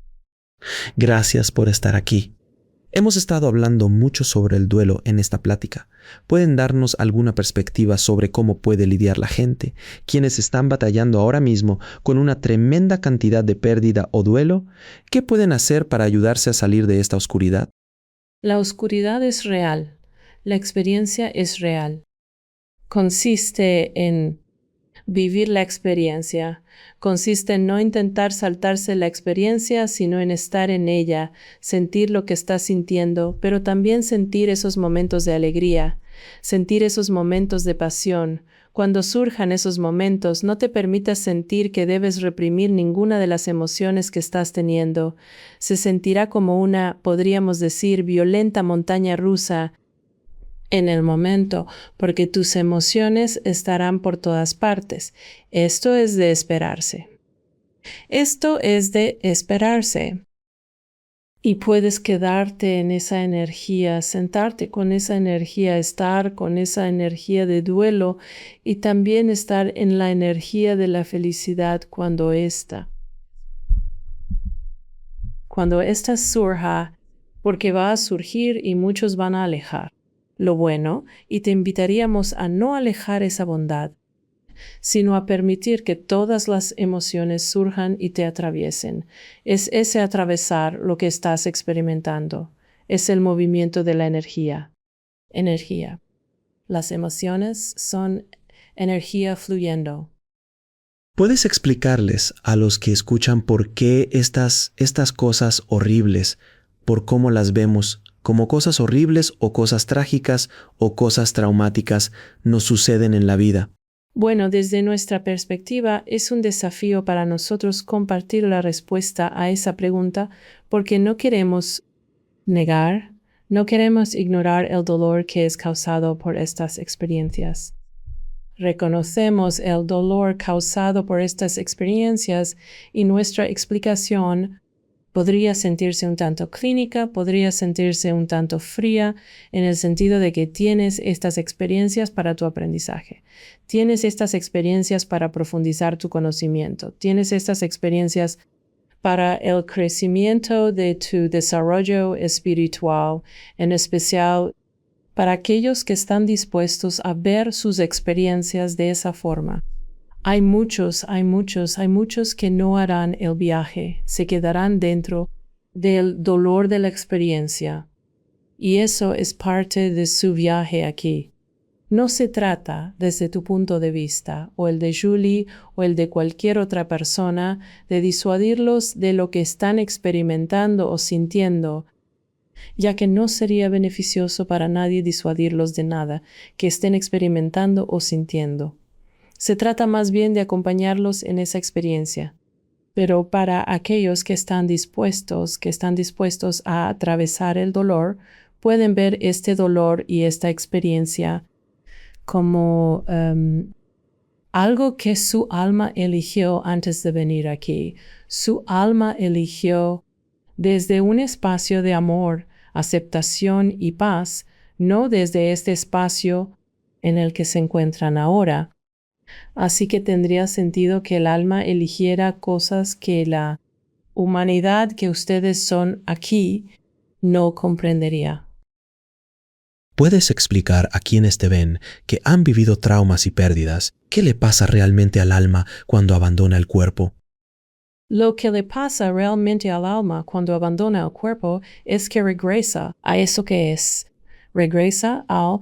Gracias por estar aquí. Hemos estado hablando mucho sobre el duelo en esta plática. ¿Pueden darnos alguna perspectiva sobre cómo puede lidiar la gente, quienes están batallando ahora mismo con una tremenda cantidad de pérdida o duelo? ¿Qué pueden hacer para ayudarse a salir de esta oscuridad? La oscuridad es real. La experiencia es real. Consiste en vivir la experiencia. Consiste en no intentar saltarse la experiencia, sino en estar en ella, sentir lo que estás sintiendo, pero también sentir esos momentos de alegría, sentir esos momentos de pasión. Cuando surjan esos momentos, no te permitas sentir que debes reprimir ninguna de las emociones que estás teniendo. Se sentirá como una, podríamos decir, violenta montaña rusa en el momento, porque tus emociones estarán por todas partes. Esto es de esperarse. Esto es de esperarse. Y puedes quedarte en esa energía, sentarte con esa energía, estar con esa energía de duelo y también estar en la energía de la felicidad cuando esta surja, porque va a surgir y muchos van a alejar lo bueno, y te invitaríamos a no alejar esa bondad, sino a permitir que todas las emociones surjan y te atraviesen. Es ese atravesar lo que estás experimentando. Es el movimiento de la energía. Energía. Las emociones son energía fluyendo. ¿Puedes explicarles a los que escuchan por qué estas cosas horribles, por cómo las vemos, como cosas horribles o cosas trágicas o cosas traumáticas, nos suceden en la vida? Bueno, desde nuestra perspectiva, es un desafío para nosotros compartir la respuesta a esa pregunta porque no queremos negar, No queremos ignorar el dolor que es causado por estas experiencias. Reconocemos el dolor causado por estas experiencias y nuestra explicación podría sentirse un tanto clínica, podría sentirse un tanto fría, en el sentido de que tienes estas experiencias para tu aprendizaje. Tienes estas experiencias para profundizar tu conocimiento. Tienes estas experiencias para el crecimiento de tu desarrollo espiritual, en especial para aquellos que están dispuestos a ver sus experiencias de esa forma. Hay muchos que no harán el viaje, se quedarán dentro del dolor de la experiencia. Y eso es parte de su viaje aquí. No se trata, desde tu punto de vista, o el de Julie, o el de cualquier otra persona, de disuadirlos de lo que están experimentando o sintiendo, ya que no sería beneficioso para nadie disuadirlos de nada que estén experimentando o sintiendo. Se trata más bien de acompañarlos en esa experiencia. Pero para aquellos que están dispuestos a atravesar el dolor, pueden ver este dolor y esta experiencia como algo que su alma eligió antes de venir aquí. Su alma eligió desde un espacio de amor, aceptación y paz, no desde este espacio en el que se encuentran ahora. Así que tendría sentido que el alma eligiera cosas que la humanidad que ustedes son aquí no comprendería. ¿Puedes explicar a quienes te ven que han vivido traumas y pérdidas qué le pasa realmente al alma cuando abandona el cuerpo? Lo que le pasa realmente al alma cuando abandona el cuerpo es que regresa a eso que es. Regresa al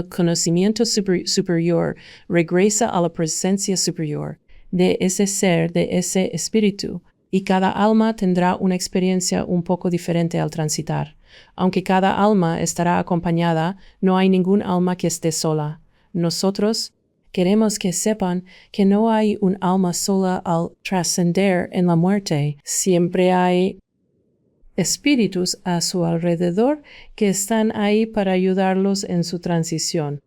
conocimiento superior, regresa a la presencia superior de ese ser, de ese espíritu. Y cada alma tendrá una experiencia un poco diferente al transitar. Aunque cada alma estará acompañada, no hay ningún alma que esté sola. Nosotros queremos que sepan que no hay un alma sola al trascender en la muerte. Siempre hay espíritus a su alrededor que están ahí para ayudarlos en su transición.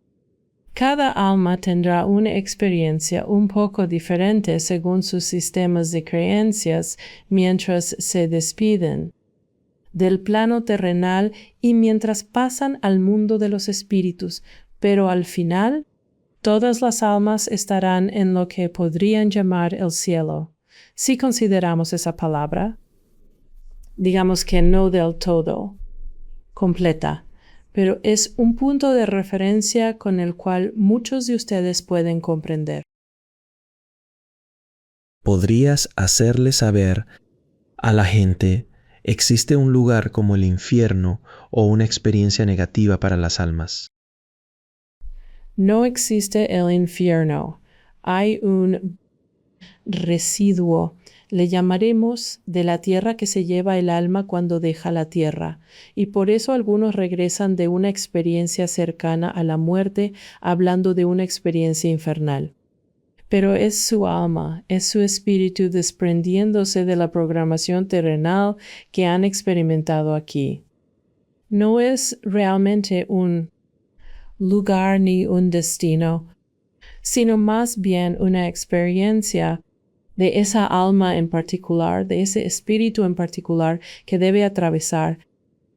Cada alma tendrá una experiencia un poco diferente según sus sistemas de creencias mientras se despiden del plano terrenal y mientras pasan al mundo de los espíritus, pero al final todas las almas estarán en lo que podrían llamar el cielo. Si consideramos esa palabra, digamos que no del todo completa, pero es un punto de referencia con el cual muchos de ustedes pueden comprender. ¿Podrías hacerle saber a la gente existe un lugar como el infierno o una experiencia negativa para las almas? No existe el infierno. Hay un residuo, le llamaremos, de la tierra que se lleva el alma cuando deja la tierra, y por eso algunos regresan de una experiencia cercana a la muerte hablando de una experiencia infernal. Pero es su alma, es su espíritu desprendiéndose de la programación terrenal que han experimentado aquí. No es realmente un lugar ni un destino, sino más bien una experiencia de esa alma en particular, de ese espíritu en particular que debe atravesar,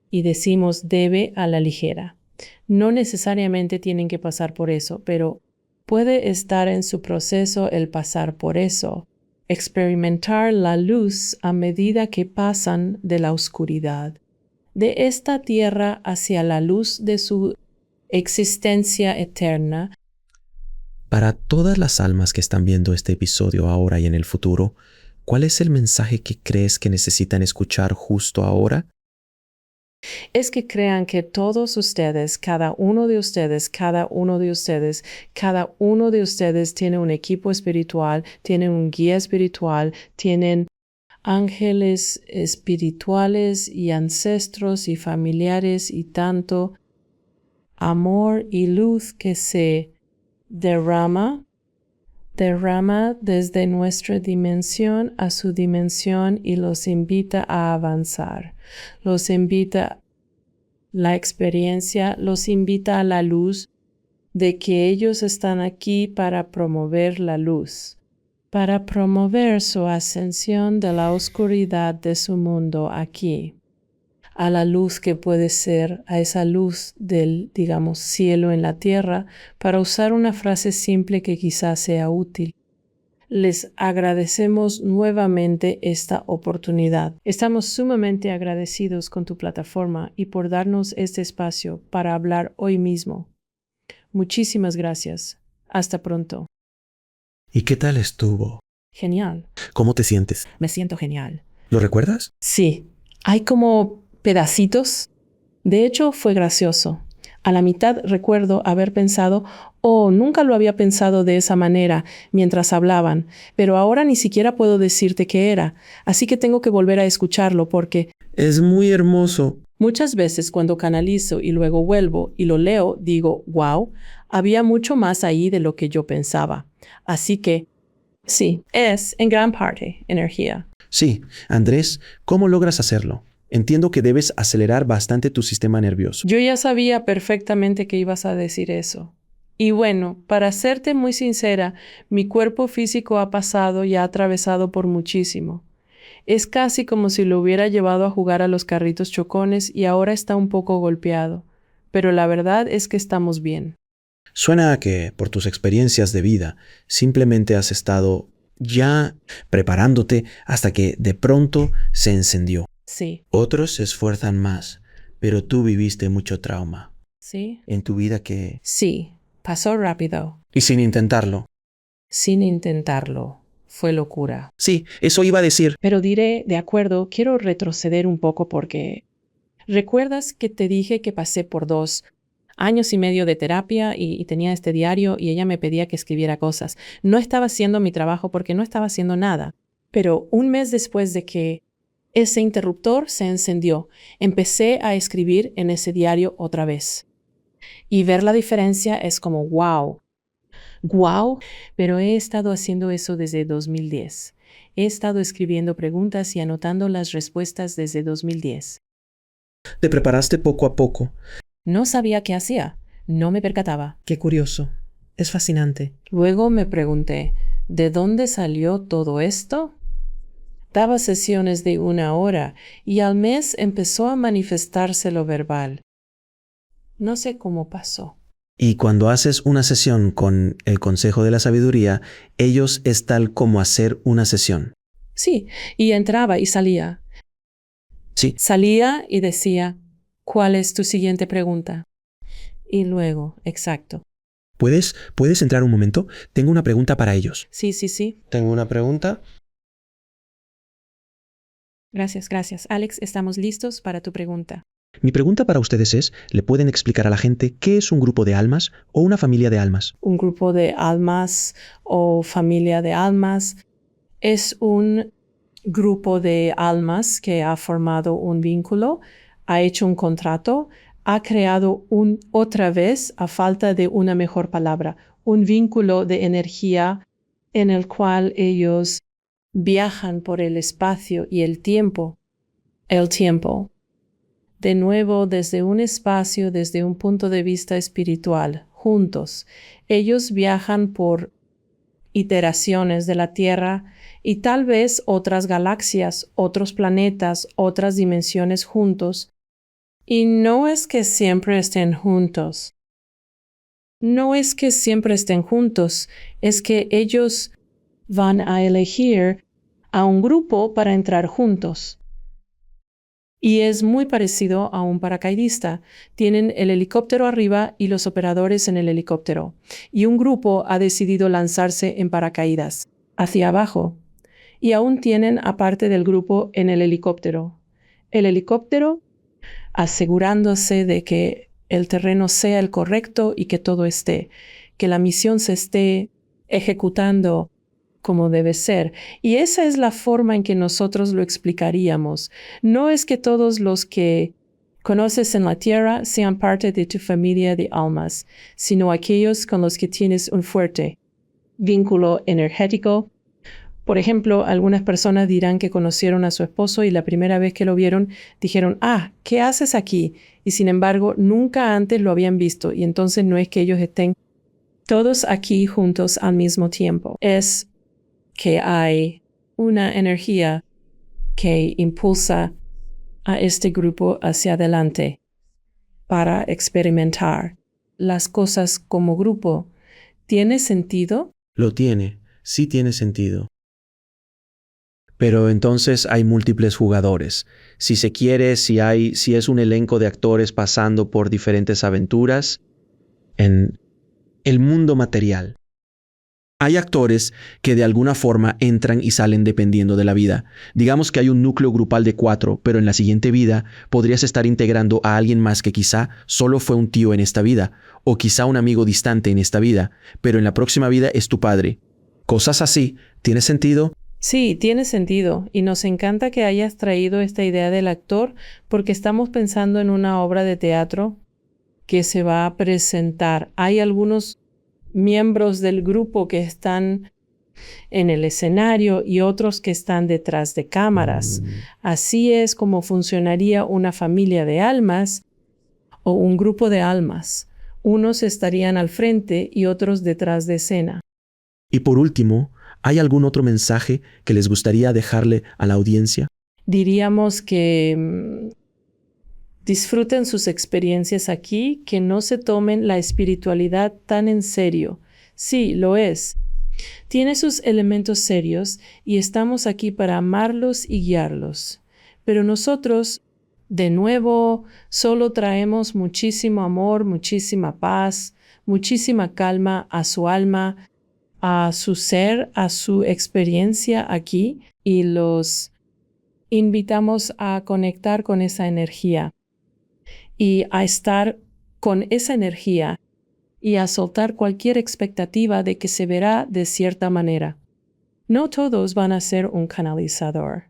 y decimos debe a la ligera. No necesariamente tienen que pasar por eso, pero puede estar en su proceso el pasar por eso, experimentar la luz a medida que pasan de la oscuridad, de esta tierra hacia la luz de su existencia eterna. Para todas las almas que están viendo este episodio ahora y en el futuro, ¿cuál es el mensaje que crees que necesitan escuchar justo ahora? Es que crean que todos ustedes, cada uno de ustedes tiene un equipo espiritual, tiene un guía espiritual, tienen ángeles espirituales y ancestros y familiares y tanto amor y luz que se derrama desde nuestra dimensión a su dimensión y los invita a avanzar. Los invita La experiencia los invita a la luz de que ellos están aquí para promover la luz, para promover su ascensión de la oscuridad de su mundo aquí, a la luz que puede ser, a esa luz del, digamos, cielo en la tierra, para usar una frase simple que quizás sea útil. Les agradecemos nuevamente esta oportunidad. Estamos sumamente agradecidos con tu plataforma y por darnos este espacio para hablar hoy mismo. Muchísimas gracias. Hasta pronto. ¿Y qué tal estuvo? Genial. ¿Cómo te sientes? Me siento genial. ¿Lo recuerdas? Sí, hay como pedacitos. De hecho, fue gracioso. A la mitad recuerdo haber pensado, oh, nunca lo había pensado de esa manera mientras hablaban, pero ahora ni siquiera puedo decirte qué era, así que tengo que volver a escucharlo porque Es muy hermoso. muchas veces cuando canalizo y luego vuelvo y lo leo, digo, wow, había mucho más ahí de lo que yo pensaba. Así que, sí, es en gran parte energía. Sí, Andrés, ¿cómo logras hacerlo? Entiendo que debes acelerar bastante tu sistema nervioso. Yo ya sabía perfectamente que ibas a decir eso. Y bueno, para serte muy sincera, mi cuerpo físico ha pasado y ha atravesado por muchísimo. Es casi como si lo hubiera llevado a jugar a los carritos chocones y ahora está un poco golpeado. Pero la verdad es que estamos bien. Suena a que, por tus experiencias de vida, simplemente has estado ya preparándote hasta que de pronto se encendió. Sí, Otros se esfuerzan más, pero tú viviste mucho trauma sí, en tu vida que... sí. Pasó rápido. Y sin intentarlo. Sin intentarlo. Fue locura. Sí, eso iba a decir. Pero diré, de acuerdo, quiero retroceder un poco porque... ¿Recuerdas que te dije que pasé por 2 años y medio de terapia y tenía este diario y ella me pedía que escribiera cosas? No estaba haciendo mi trabajo porque no estaba haciendo nada. Pero un mes después de que ese interruptor se encendió, empecé a escribir en ese diario otra vez. Y ver la diferencia es como wow. Wow, pero he estado haciendo eso desde 2010. He estado escribiendo preguntas y anotando las respuestas desde 2010. Te preparaste poco a poco. No sabía qué hacía. No me percataba. Qué curioso. Es fascinante. Luego me pregunté, ¿de dónde salió todo esto? Daba sesiones de 1 hora y al mes empezó a manifestarse lo verbal. No sé cómo pasó. Y cuando haces una sesión con el Consejo de la Sabiduría, ellos es tal como hacer una sesión. Sí, y entraba y salía. Sí. Salía y decía, ¿cuál es tu siguiente pregunta? Y luego, exacto. ¿Puedes entrar un momento? Tengo una pregunta para ellos. Sí, sí, sí. Tengo una pregunta. Gracias, gracias. Alex, estamos listos para tu pregunta. Mi pregunta para ustedes es, ¿le pueden explicar a la gente qué es un grupo de almas o una familia de almas? Un grupo de almas o familia de almas es un grupo de almas que ha formado un vínculo, ha hecho un contrato, ha creado otra vez, a falta de una mejor palabra, un vínculo de energía en el cual ellos viajan por el espacio y el tiempo. De nuevo, desde un espacio, desde un punto de vista espiritual, juntos. Ellos viajan por iteraciones de la Tierra y tal vez otras galaxias, otros planetas, otras dimensiones juntos. Y no es que siempre estén juntos. No es que siempre estén juntos, es que ellos van a elegir a un grupo para entrar juntos. Y es muy parecido a un paracaidista. Tienen el helicóptero arriba y los operadores en el helicóptero. Y un grupo ha decidido lanzarse en paracaídas, hacia abajo. Y aún tienen a parte del grupo en el helicóptero. El helicóptero asegurándose de que el terreno sea el correcto y que todo esté, que la misión se esté ejecutando como debe ser. Y esa es la forma en que nosotros lo explicaríamos. No es que todos los que conoces en la tierra sean parte de tu familia de almas, sino aquellos con los que tienes un fuerte vínculo energético, Por ejemplo, algunas personas dirán que conocieron a su esposo y la primera vez que lo vieron dijeron, ¿qué haces aquí? Y sin embargo, nunca antes lo habían visto y entonces no es que ellos estén todos aquí juntos al mismo tiempo. Es que hay una energía que impulsa a este grupo hacia adelante para experimentar las cosas como grupo. ¿Tiene sentido? Lo tiene, sí tiene sentido. Pero entonces hay múltiples jugadores. Si se quiere, si es un elenco de actores pasando por diferentes aventuras en el mundo material. Hay actores que de alguna forma entran y salen dependiendo de la vida. Digamos que hay un núcleo grupal de 4, pero en la siguiente vida podrías estar integrando a alguien más que quizá solo fue un tío en esta vida, o quizá un amigo distante en esta vida, pero en la próxima vida es tu padre. Cosas así. ¿Tiene sentido? Sí, tiene sentido, y nos encanta que hayas traído esta idea del actor porque estamos pensando en una obra de teatro que se va a presentar. Hay algunos miembros del grupo que están en el escenario y otros que están detrás de cámaras. Así es como funcionaría una familia de almas o un grupo de almas. Unos estarían al frente y otros detrás de escena. Y por último, ¿hay algún otro mensaje que les gustaría dejarle a la audiencia? Diríamos que disfruten sus experiencias aquí, que no se tomen la espiritualidad tan en serio. Sí, lo es. Tiene sus elementos serios y estamos aquí para amarlos y guiarlos. Pero nosotros, de nuevo, solo traemos muchísimo amor, muchísima paz, muchísima calma a su alma, a su ser, a su experiencia aquí, y los invitamos a conectar con esa energía y a estar con esa energía y a soltar cualquier expectativa de que se verá de cierta manera. No todos van a ser un canalizador.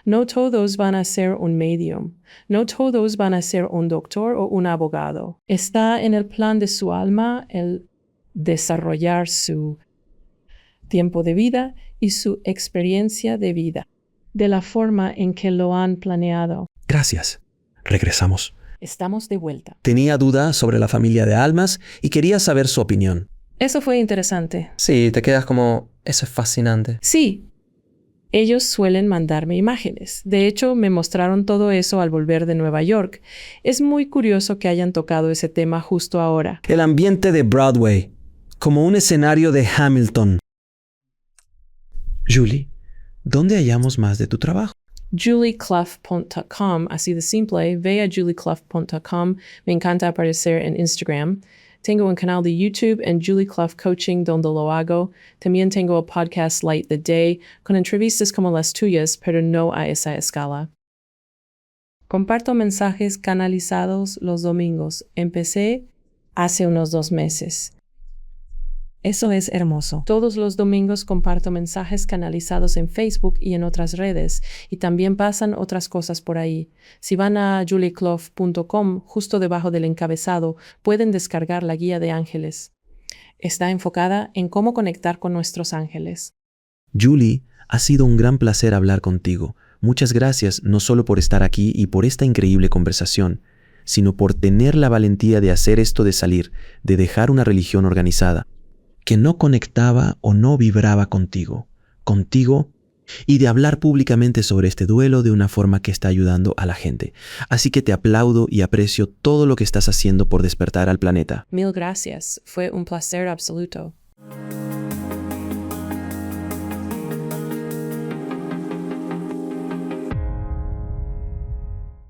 No todos van a ser un medium. No todos van a ser un doctor o un abogado. Está en el plan de su alma el desarrollar su tiempo de vida y su experiencia de vida, de la forma en que lo han planeado. Gracias. Regresamos. Estamos de vuelta. Tenía dudas sobre la familia de almas y quería saber su opinión. Eso fue interesante. Sí, te quedas como, eso es fascinante. Sí. Ellos suelen mandarme imágenes. De hecho, me mostraron todo eso al volver de Nueva York. Es muy curioso que hayan tocado ese tema justo ahora. El ambiente de Broadway, como un escenario de Hamilton. Julie, ¿dónde hallamos más de tu trabajo? julieclough.com, así de simple. Ve a julieclough.com. Me encanta aparecer en Instagram. Tengo un canal de YouTube en Julie Clough Coaching donde lo hago. También tengo el podcast Light the Day con entrevistas como las tuyas, pero no a esa escala. Comparto mensajes canalizados los domingos. Empecé hace unos 2 meses. Eso es hermoso. Todos los domingos comparto mensajes canalizados en Facebook y en otras redes, y también pasan otras cosas por ahí. Si van a julieclough.com, justo debajo del encabezado, pueden descargar la guía de ángeles. Está enfocada en cómo conectar con nuestros ángeles. Julie, ha sido un gran placer hablar contigo. Muchas gracias no solo por estar aquí y por esta increíble conversación, sino por tener la valentía de hacer esto, de salir, de dejar una religión organizada que no conectaba o no vibraba contigo, y de hablar públicamente sobre este duelo de una forma que está ayudando a la gente. Así que te aplaudo y aprecio todo lo que estás haciendo por despertar al planeta. Mil gracias. Fue un placer absoluto.